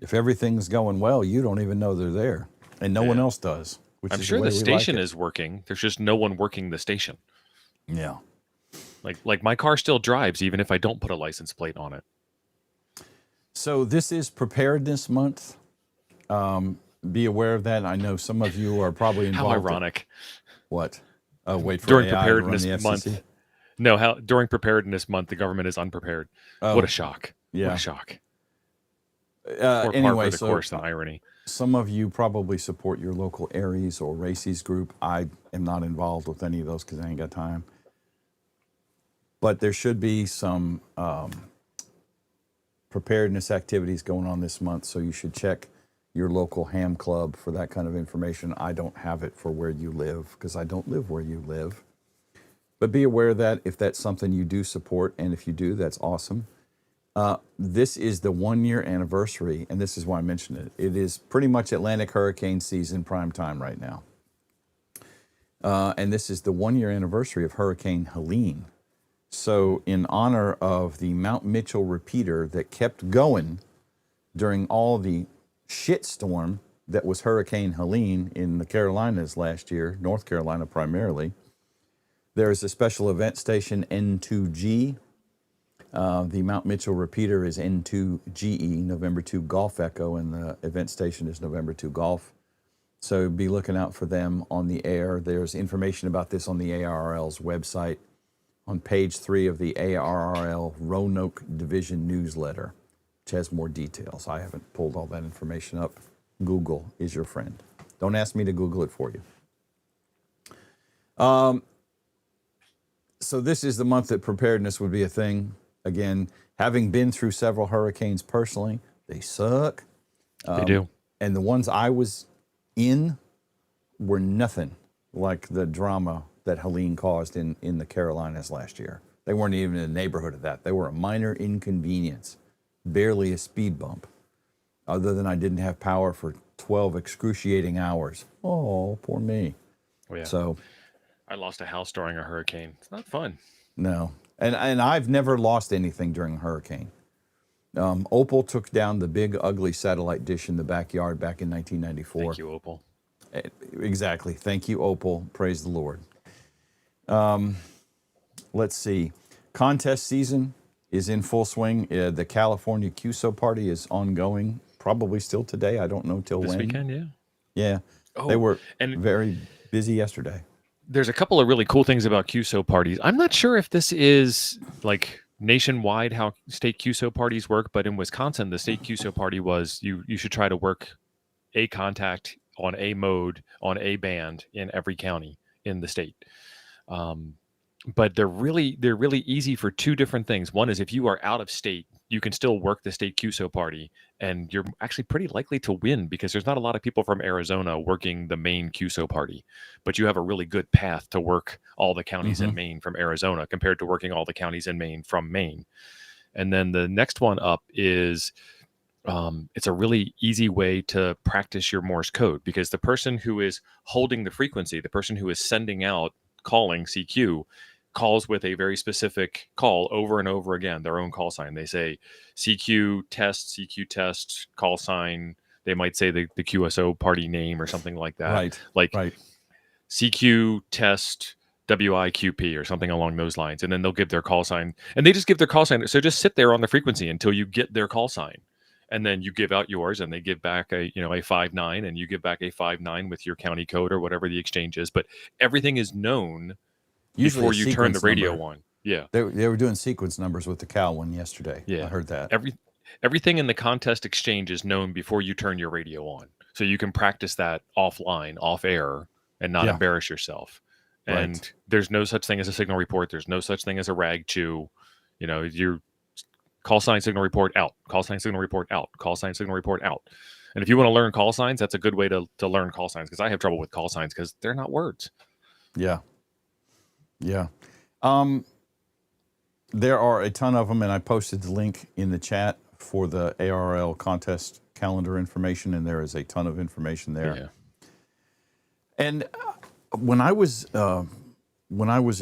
If everything's going well, you don't even know they're there, and no one Yeah. else does. Which I'm is sure the way the we station like it. is working. There's just no one working the station. Yeah. Like my car still drives even if I don't put a license plate on it. So this is Preparedness Month. Be aware of that. I know some of you are probably involved. How ironic. What? Wait for During AI to run Preparedness the FCC? Month. No, how during Preparedness Month the government is unprepared. Oh, What a shock. yeah. What a shock. More Anyway, par for the so course than irony. some of you probably support your local Aries or Races group. I am not involved with any of those because I ain't got time. But there should be some preparedness activities going on this month, so you should check your local ham club for that kind of information. I don't have it for where you live because I don't live where you live. But be aware that if that's something you do support, and if you do, that's awesome. This is the 1-year anniversary, and this is why I mentioned it. It is pretty much Atlantic hurricane season prime time right now. And this is the 1-year anniversary of Hurricane Helene. So in honor of the Mount Mitchell repeater that kept going during all the shitstorm that was Hurricane Helene in the Carolinas last year, North Carolina primarily, there is a special event station N2G. The Mount Mitchell repeater is N2GE, November 2 Golf Echo, and the event station is November 2 Golf. So be looking out for them on the air. There's information about this on the ARRL's website on page 3 of the ARRL Roanoke Division newsletter, which has more details. I haven't pulled all that information up. Google is your friend. Don't ask me to Google it for you. So this is the month that preparedness would be a thing. Again, having been through several hurricanes personally, they suck. They do. And the ones I was in were nothing like the drama that Helene caused in the Carolinas last year. They weren't even in the neighborhood of that. They were a minor inconvenience, barely a speed bump, other than I didn't have power for 12 excruciating hours. Oh, poor me. Oh, yeah. So, I lost a house during a hurricane. It's not fun. no. And I've never lost anything during a hurricane. Opal took down the big, ugly satellite dish in the backyard back in 1994. Thank you, Opal. Exactly. Thank you, Opal. Praise the Lord. Let's see. Contest season is in full swing. The California QSO party is ongoing, probably still today. I don't know till This when. weekend, yeah. Yeah. Oh, They were and very busy yesterday. there's a couple of really cool things about QSO parties. I'm not sure if this is like nationwide how state QSO parties work, but in Wisconsin, the state QSO party was you should try to work a contact on a mode on a band in every county in the state. but they're really easy for two different things. One is if you are out of state, you can still work the state QSO party, and you're actually pretty likely to win because there's not a lot of people from Arizona working the Maine QSO party, but you have a really good path to work all the counties in Maine from Arizona compared to working all the counties in Maine from Maine. And then the next one up is it's a really easy way to practice your Morse code, because the person who is holding the frequency, the person who is sending out calling CQ, calls with a very specific call over and over again, their own call sign. They say CQ test, call sign. They might say the QSO party name or something like that. Right. Like Right. CQ test WIQP or something along those lines. And then they'll give their call sign, and they just give their call sign. So just sit there on the frequency until you get their call sign. And then you give out yours, and they give back a 5-9, and you give back a 5-9 with your county code or whatever the exchange is. But everything is known Usually before a you turn the sequence radio number. on. Yeah. They were doing sequence numbers with the cow one yesterday. Yeah. I heard that. Everything in the contest exchange is known before you turn your radio on. So you can practice that offline, off air, and not embarrass yourself. And Right. there's no such thing as a signal report. There's no such thing as a rag chew. Your call sign signal report out, call sign signal report out, call sign signal report out. And if you want to learn call signs, that's a good way to learn call signs, because I have trouble with call signs because they're not words. Yeah. Yeah. There are a ton of them, and I posted the link in the chat for the ARL contest calendar information, and there is a ton of information there. Yeah. And when I was a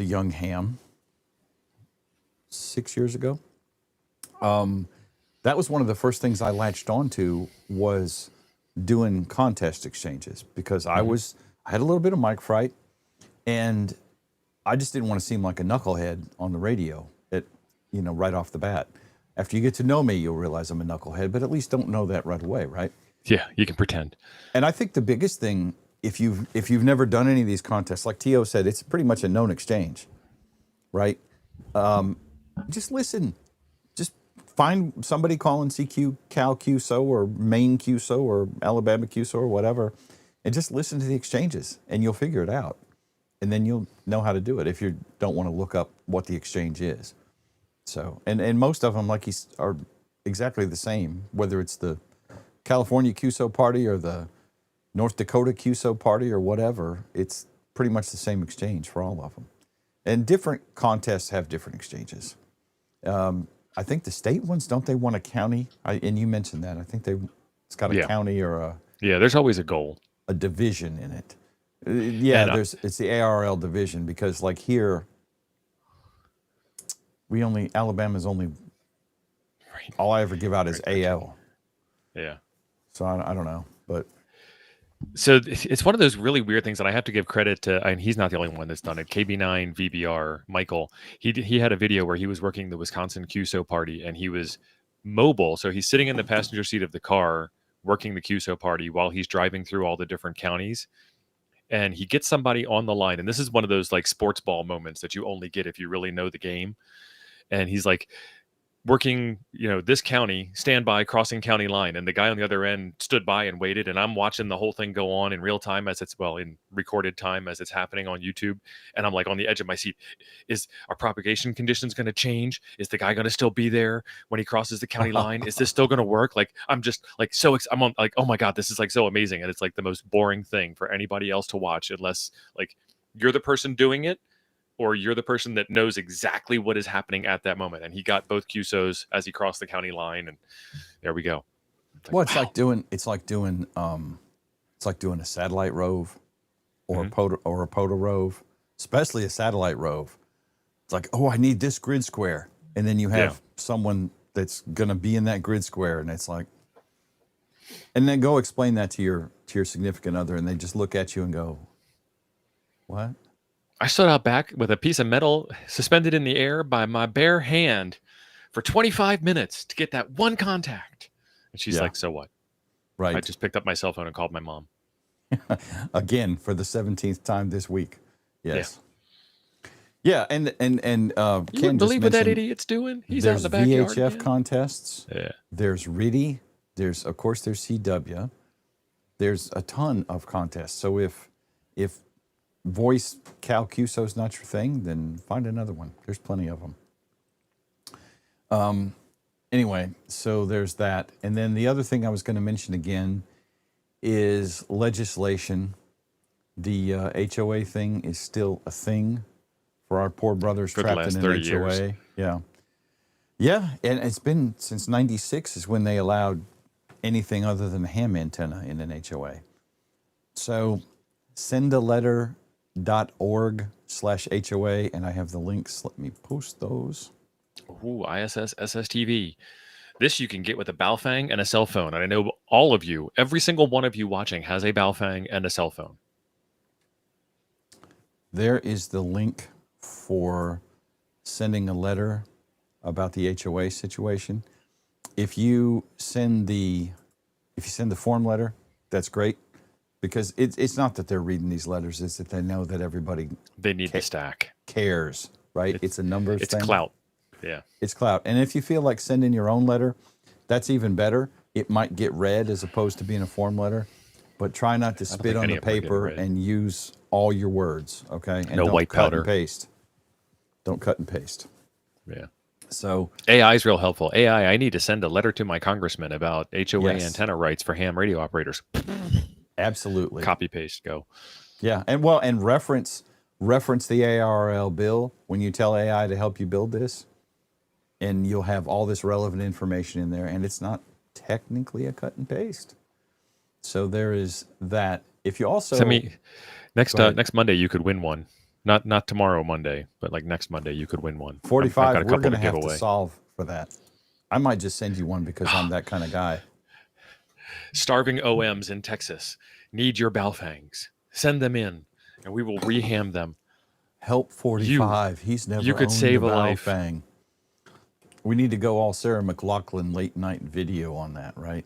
young ham 6 years ago, that was one of the first things I latched onto, was doing contest exchanges, because I had a little bit of mic fright, and I just didn't want to seem like a knucklehead on the radio right off the bat. After you get to know me, you'll realize I'm a knucklehead, but at least don't know that right away, right? Yeah, you can pretend. And I think the biggest thing, if you've never done any of these contests, like T.O. said, it's pretty much a known exchange, right? Just listen. Just find somebody calling CQ, Cal QSO, or Maine QSO, or Alabama QSO, or whatever, and just listen to the exchanges, and you'll figure it out. And then you'll know how to do it if you don't want to look up what the exchange is. So, and most of them, are exactly the same, whether it's the California QSO party or the North Dakota QSO party or whatever. It's pretty much the same exchange for all of them. And different contests have different exchanges. I think the state ones, don't they want a county? And you mentioned that. I think it's got a county or there's always a goal, a division in it. It's the ARL division, because like here, Alabama's only, all I ever give out is AL. Yeah. So I don't know, but. So it's one of those really weird things that I have to give credit to, and he's not the only one that's done it. KB9 VBR, Michael, he had a video where he was working the Wisconsin QSO party, and he was mobile. So he's sitting in the passenger seat of the car working the QSO party while he's driving through all the different counties. And he gets somebody on the line. And this is one of those like sports ball moments that you only get if you really know the game. And he's like working, this county, stand by, crossing county line. And the guy on the other end stood by and waited. And I'm watching the whole thing go on in real time in recorded time as it's happening on YouTube. And I'm like on the edge of my seat. Are propagation conditions going to change? Is the guy going to still be there when he crosses the county line? Is this still going to work? Like, I'm just like, I'm on like, oh my God, this is like so amazing. And it's like the most boring thing for anybody else to watch, unless like you're the person doing it, or you're the person that knows exactly what is happening at that moment. And he got both QSOs as he crossed the county line, and there we go. It's like doing a satellite rove or a POTA rove, especially a satellite rove. It's like, oh, I need this grid square. And then you have someone that's going to be in that grid square, and it's like, and then go explain that to your significant other, and they just look at you and go, what? I stood out back with a piece of metal suspended in the air by my bare hand for 25 minutes to get that one contact. And she's like, so what? Right. I just picked up my cell phone and called my mom. Again, for the 17th time this week. Yes. Yeah, and you Ken believe what that idiot's doing? He's out in the backyard. There's VHF contests. Yeah. There's RIDI. There's CW. There's a ton of contests. So if voice Cal Cuso's not your thing, then find another one. There's plenty of them. Anyway, so there's that. And then the other thing I was going to mention again is legislation. The HOA thing is still a thing for our poor brothers For the trapped last in 30 an HOA. years. Yeah. Yeah, and it's been since 96 is when they allowed anything other than a ham antenna in an HOA. So sendaletter.org/HOA, and I have the links. Let me post those. Ooh, ISS SSTV. This you can get with a Baofeng and a cell phone. And I know all of you, every single one of you watching has a Baofeng and a cell phone. There is the link for sending a letter about the HOA situation. If you send the form letter, that's great, because it's not that they're reading these letters; it's that they know that everybody They need the stack. cares, right? It's a numbers It's thing. clout. Yeah. It's clout. And if you feel like sending your own letter, that's even better. It might get read as opposed to being a form letter, but try not to spit think on any the of them are getting paper read. and use all your words, okay? And No don't white cut powder. and paste. Don't cut and paste. Yeah. So AI is real helpful. AI, I need to send a letter to my congressman about HOA Yes. antenna rights for ham radio operators. absolutely. Copy paste, go. Yeah, and reference the ARRL bill when you tell AI to help you build this, and you'll have all this relevant information in there, and it's not technically a cut and paste. So there is that. If you also Send me next Go ahead. next Monday you could win one. Not tomorrow Monday, but like next Monday you could win one. I've 45, got a we're couple going to to have give to away. solve for that. I might just send you one because I'm that kind of guy. Starving OMs in Texas need your Baofangs. Send them in, and we will reham them. Help 45. He's never you could owned save a a life. Baofeng. We need to go all Sarah McLachlan late night video on that, right?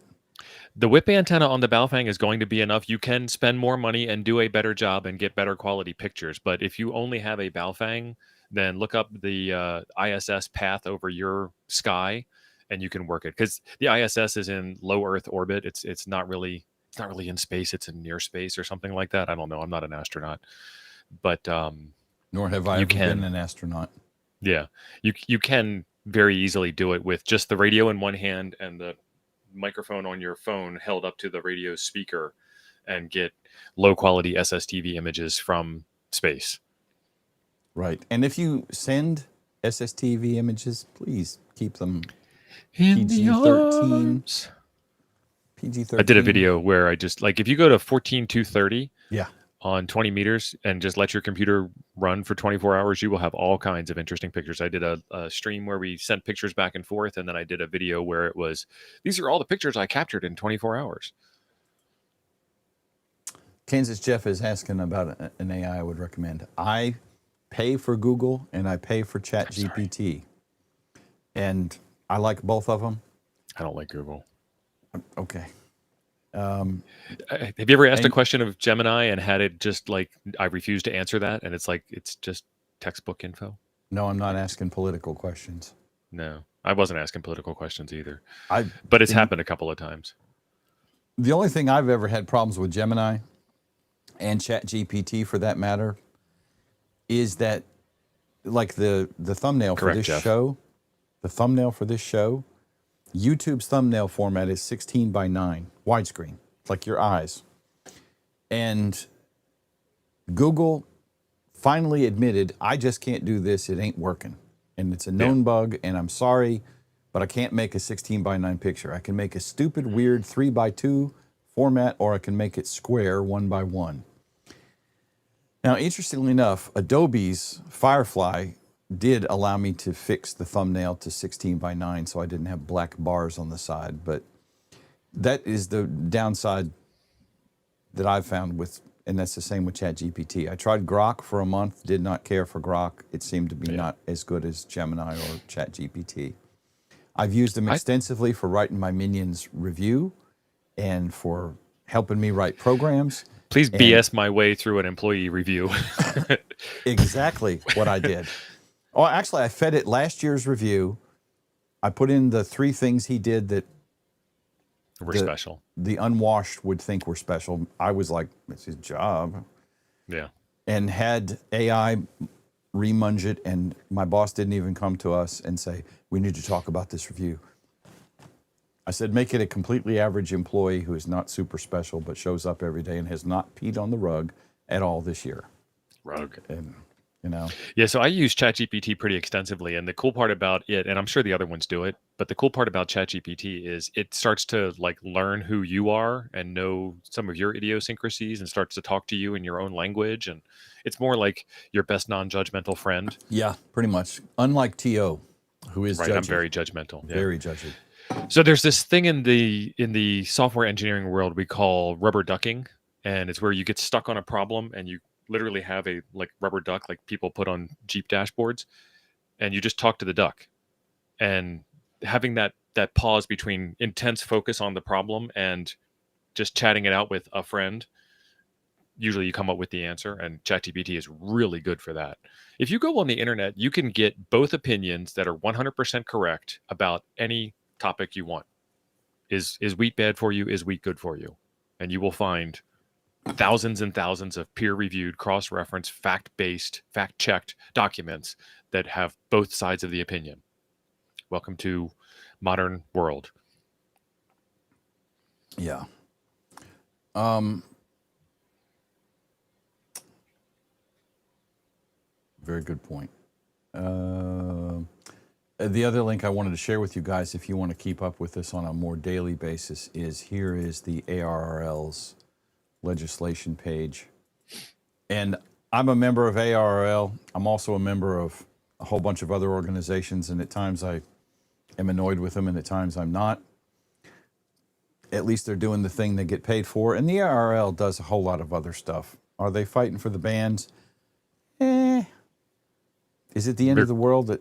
The whip antenna on the Baofeng is going to be enough. You can spend more money and do a better job and get better quality pictures. But if you only have a Baofeng, then look up the ISS path over your sky, and you can work it, because the ISS is in low Earth orbit. It's not really in space. It's in near space or something like that. I don't know. I'm not an astronaut, but Nor have I You ever been can. an astronaut. yeah, you can very easily do it with just the radio in one hand and the microphone on your phone held up to the radio speaker, and get low quality SSTV images from space. Right. And if you send SSTV images, please keep them In PG-13. arms. PG-13. I did a video where I just, like, if you go to 14230 Yeah. on 20 meters and just let your computer run for 24 hours, you will have all kinds of interesting pictures. I did a stream where we sent pictures back and forth, and then I did a video where it was, these are all the pictures I captured in 24 hours. Kansas Jeff is asking about an AI I would recommend. I pay for Google and I pay for ChatGPT. And I like both of them. I don't like Google. Okay. Have you ever asked a And- question of Gemini and had it just like, I refuse to answer that, and it's like, it's just textbook info? No, I'm not asking political questions. No, I wasn't asking political questions either, I but it's happened a couple of times. The only thing I've ever had problems with Gemini and ChatGPT for that matter is that, like the thumbnail for Correct, this Jeff. show, YouTube's thumbnail format is 16:9 widescreen, like your eyes. And Google finally admitted, I just can't do this. It ain't working. And it's a known bug, and I'm sorry, but I can't make a 16:9 picture. I can make a stupid, weird 3:2 format, or I can make it square 1:1. Now, interestingly enough, Adobe's Firefly did allow me to fix the thumbnail to 16:9, so I didn't have black bars on the side. But that is the downside that I've found with, and that's the same with ChatGPT. I tried Grok for a month, did not care for Grok. It seemed to be not as good as Gemini or ChatGPT. I've used them extensively for writing my Minions review and for helping me write programs. Please And- BS my way through an employee review. Exactly what I did. Oh, actually, I fed it last year's review. I put in the 3 things he did that We're the- special. the unwashed would think were special. I was like, it's his job. Yeah. and had AI remunge it, and my boss didn't even come to us and say, we need to talk about this review. I said, make it a completely average employee who is not super special but shows up every day and has not peed on the rug at all this year. Rug. And, you know, Yeah, so I use ChatGPT pretty extensively, and the cool part about it, and I'm sure the other ones do it, but the cool part about ChatGPT is it starts to like learn who you are and know some of your idiosyncrasies and starts to talk to you in your own language, and it's more like your best non-judgmental friend. yeah, pretty much. Unlike T.O., who is Right, judgy. I'm very judgmental. Yeah. Very judgy. So there's this thing in the software engineering world we call rubber ducking, and it's where you get stuck on a problem and you literally have a like rubber duck like people put on Jeep dashboards, and you just talk to the duck. And having that pause between intense focus on the problem and just chatting it out with a friend, usually you come up with the answer, and ChatGPT is really good for that. If you go on the internet, you can get both opinions that are 100% correct about any topic you want. Is wheat bad for you? Is wheat good for you? And you will find thousands and thousands of peer-reviewed, cross-referenced, fact-based, fact-checked documents that have both sides of the opinion. Welcome to modern world. Yeah. Very good point. The other link I wanted to share with you guys, if you want to keep up with this on a more daily basis, is here is the ARRL's legislation page. And I'm a member of ARRL. I'm also a member of a whole bunch of other organizations, and at times I am annoyed with them, and at times I'm not. At least they're doing the thing they get paid for. And the ARRL does a whole lot of other stuff. Are they fighting for the bands? Is it the end of the world that...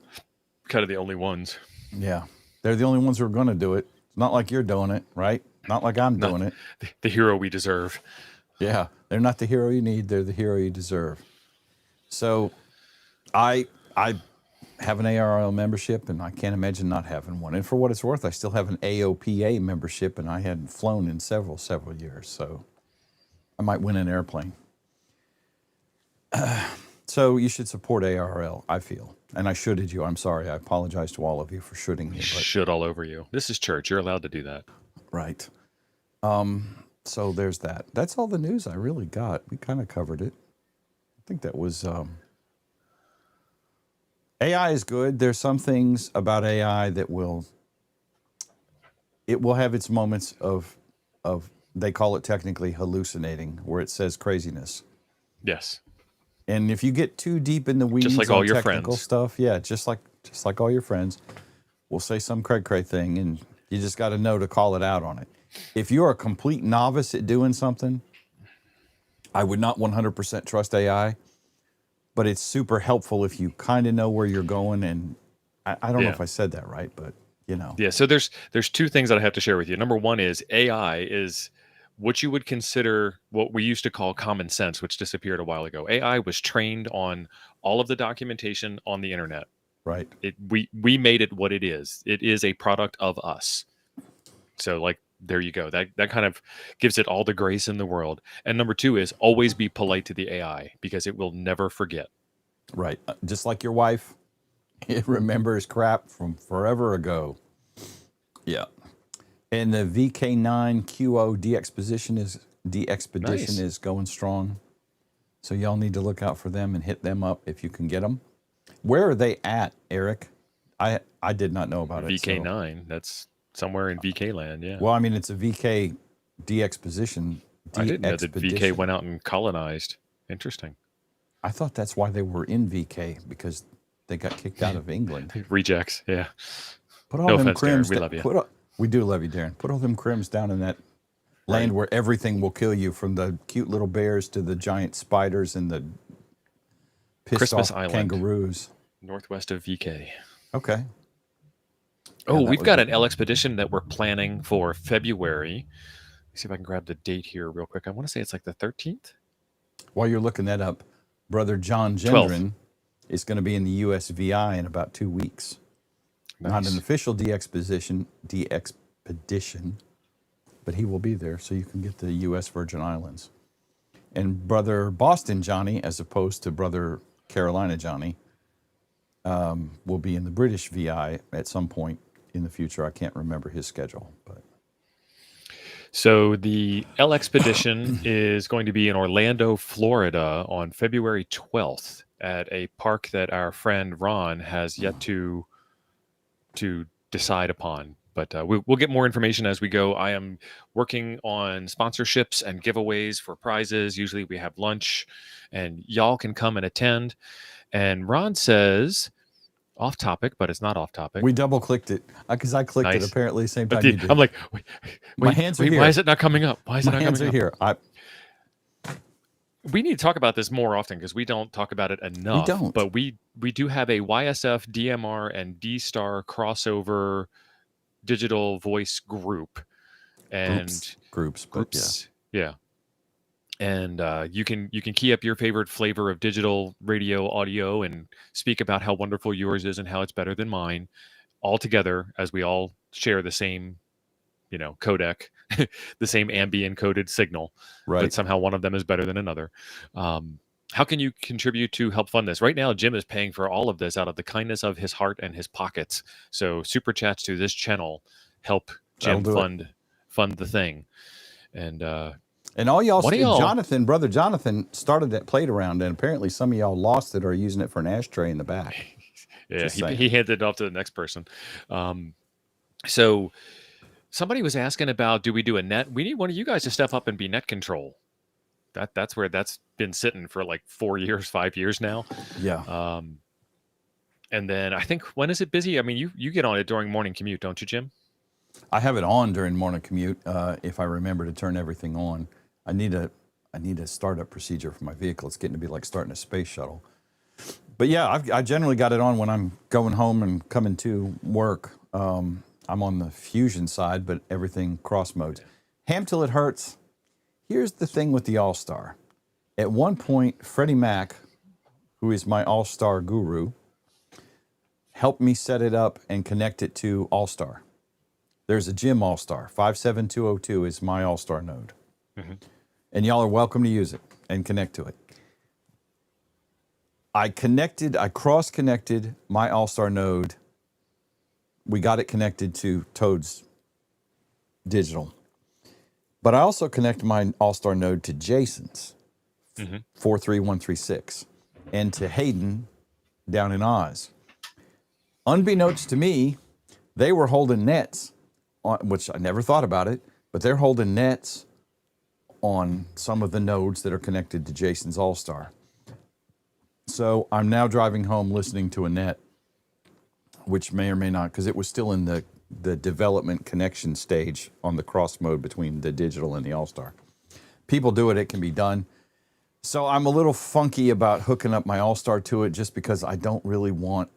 Kind of the only ones. Yeah. They're the only ones who are going to do it. It's not like you're doing it, right? Not like I'm doing it. The hero we deserve. Yeah. They're not the hero you need. They're the hero you deserve. So I have an ARRL membership, and I can't imagine not having one. And for what it's worth, I still have an AOPA membership, and I hadn't flown in several years. So I might win an airplane. So you should support ARRL, I feel. And I shoulded you. I'm sorry. I apologize to all of you for shoulding you. But, Should all over you. This is church. You're allowed to do that. right. So there's that. That's all the news I really got. We kind of covered it. I think that was... AI is good. There's some things about AI that will have its moments of they call it technically hallucinating, where it says craziness. Yes. And if you get too deep in the weeds, Just like on all your technical friends. stuff, yeah, just like all your friends, will say some cray thing, and you just got to know to call it out on it. If you're a complete novice at doing something, I would not 100% trust AI, but it's super helpful if you kind of know where you're going. And I don't know if I said that right, but you know. Yeah. So there's two things that I have to share with you. Number one is AI is what you would consider what we used to call common sense, which disappeared a while ago. AI was trained on all of the documentation on the internet. Right. We made it what it is. It is a product of us. So like, there you go. That kind of gives it all the grace in the world. And number two is always be polite to the AI because it will never forget. Right. Just like your wife, it remembers crap from forever ago. Yeah. And the VK9 QO de-expedition Nice. is going strong. So y'all need to look out for them and hit them up if you can get them. Where are they at, Eric? I did not know about it. VK9. That's somewhere in VK land. Yeah. Well, I mean, it's a VK de-expedition. I didn't know that VK went out and colonized. Interesting. I thought that's why they were in VK, because they got kicked out of England. Rejects. Yeah. Put all No them offense, Darren. crims. We love you. We do love you, Darren. Put all them crims down in that land where everything will kill you, from the cute little bears to the giant spiders and the pissed Christmas off Island. kangaroos. Northwest of VK. Okay. Oh, that we've would got be an L expedition that we're planning for February. Let's see if I can grab the date here real quick. I want to say it's like the 13th. While you're looking that up, Brother John 12th. Gendron is going to be in the USVI in about 2 weeks. Not Nice. an official de-expedition, but he will be there, so you can get the U.S. Virgin Islands. And Brother Boston Johnny, as opposed to Brother Carolina Johnny, will be in the British VI at some point in the future. I can't remember his schedule, but So the L Expedition is going to be in Orlando, Florida on February 12th at a park that our friend Ron has yet to decide upon. But we'll get more information as we go. I am working on sponsorships and giveaways for prizes. Usually we have lunch and y'all can come and attend. And Ron says, off topic, but it's not off topic. we double clicked it because I clicked it Nice. apparently the same But time you did. I'm like, My hands are wait, here. why is it not coming up? Why is it My not hands coming are up? here. We need to talk about this more often because we don't talk about it enough. don't. But we do have a YSF, DMR, and D-Star crossover digital voice group. And Groups, but yeah. And you can key up your favorite flavor of digital radio audio and speak about how wonderful yours is and how it's better than mine, all together as we all share the same, codec, the same ambient coded signal, right. but somehow one of them is better than another. How can you contribute to help fund this? Right now, Jim is paying for all of this out of the kindness of his heart and his pockets. So super chats to this channel help Jim fund the thing. And all y'all, What do y'all- Brother Jonathan started that plate around, and apparently some of y'all lost it or are using it for an ashtray in the back. yeah, Just saying. he handed it off to the next person. So somebody was asking about, do we do a net? We need one of you guys to step up and be net control. That's where that's been sitting for like 4 years, 5 years now. Yeah. And then I think, when is it busy? I mean, you get on it during morning commute, don't you, Jim? I have it on during morning commute. If I remember to turn everything on, I need a startup procedure for my vehicle. It's getting to be like starting a space shuttle. But yeah, I generally got it on when I'm going home and coming to work. I'm on the Fusion side, but everything cross modes. Ham till it hurts. Here's the thing with the All-Star. At one point, Freddie Mac, who is my All-Star guru, helped me set it up and connect it to All-Star. There's a Jim All-Star. 57202 is my All-Star node. Mm-hmm. And y'all are welcome to use it and connect to it. I cross-connected my All-Star node. We got it connected to Toad's digital. But I also connected my All-Star node to Jason's 43136 and to Hayden down in Oz. Unbeknownst to me, they were holding nets, which I never thought about it, but they're holding nets on some of the nodes that are connected to Jason's All-Star. So I'm now driving home listening to a net, which may or may not, because it was still in the development connection stage on the cross mode between the digital and the All-Star. People do it, it can be done. So I'm a little funky about hooking up my All-Star to it just because I don't really want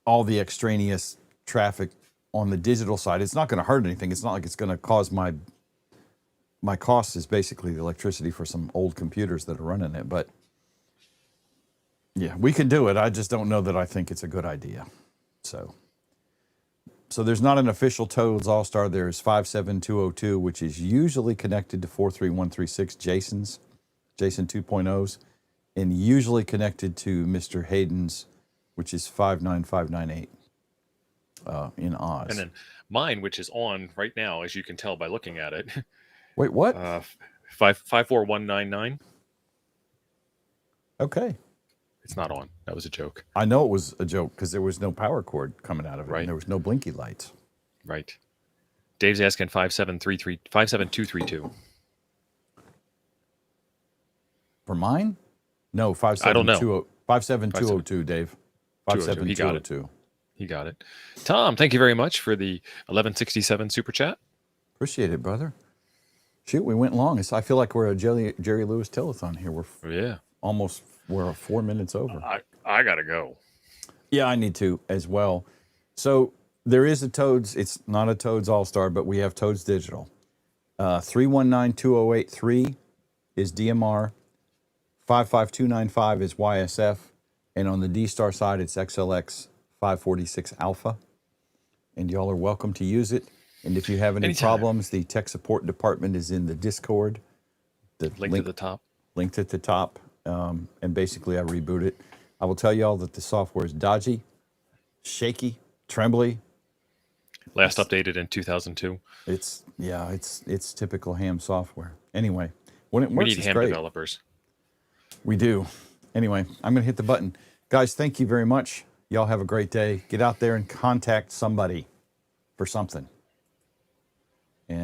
all the extraneous traffic on the digital side. It's not going to hurt anything. It's not like it's going to cause my cost is basically the electricity for some old computers that are running it. But yeah, we can do it. I just don't know that I think it's a good idea. So there's not an official Toads All-Star. There's 57202, which is usually connected to 43136 Jason 2.0s, and usually connected to Mr. Hayden's, which is 59598 in Oz. And then mine, which is on right now, as you can tell by looking at it. Wait, what? 54199. Okay. It's not on. That was a joke. I know it was a joke because there was no power cord coming out of it. Right. And there was no blinky lights. Right. Dave's asking 57232. For mine? No, I don't know. 57202, Dave. 57202. He got it. Tom, thank you very much for the 1167 super chat. Appreciate it, brother. Shoot, we went long. I feel like we're a Jerry Lewis telethon here. We're 4 minutes over. I gotta go. Yeah, I need to as well. So there is a Toads. It's not a Toads All-Star, but we have Toads Digital. 3192083 is DMR. 55295 is YSF. And on the D-Star side, it's XLX 546 Alpha. And y'all are welcome to use it. And if you have any Anytime. problems, the tech support department is in the Discord. the Link at the top. linked at the top, and basically I reboot it. I will tell you all that the software is dodgy, shaky, trembly. Last updated in 2002. It's typical ham software. Anyway, when it We works, need it's ham great. developers. We do. Anyway, I'm going to hit the button. Guys, thank you very much. Y'all have a great day. Get out there and contact somebody for something.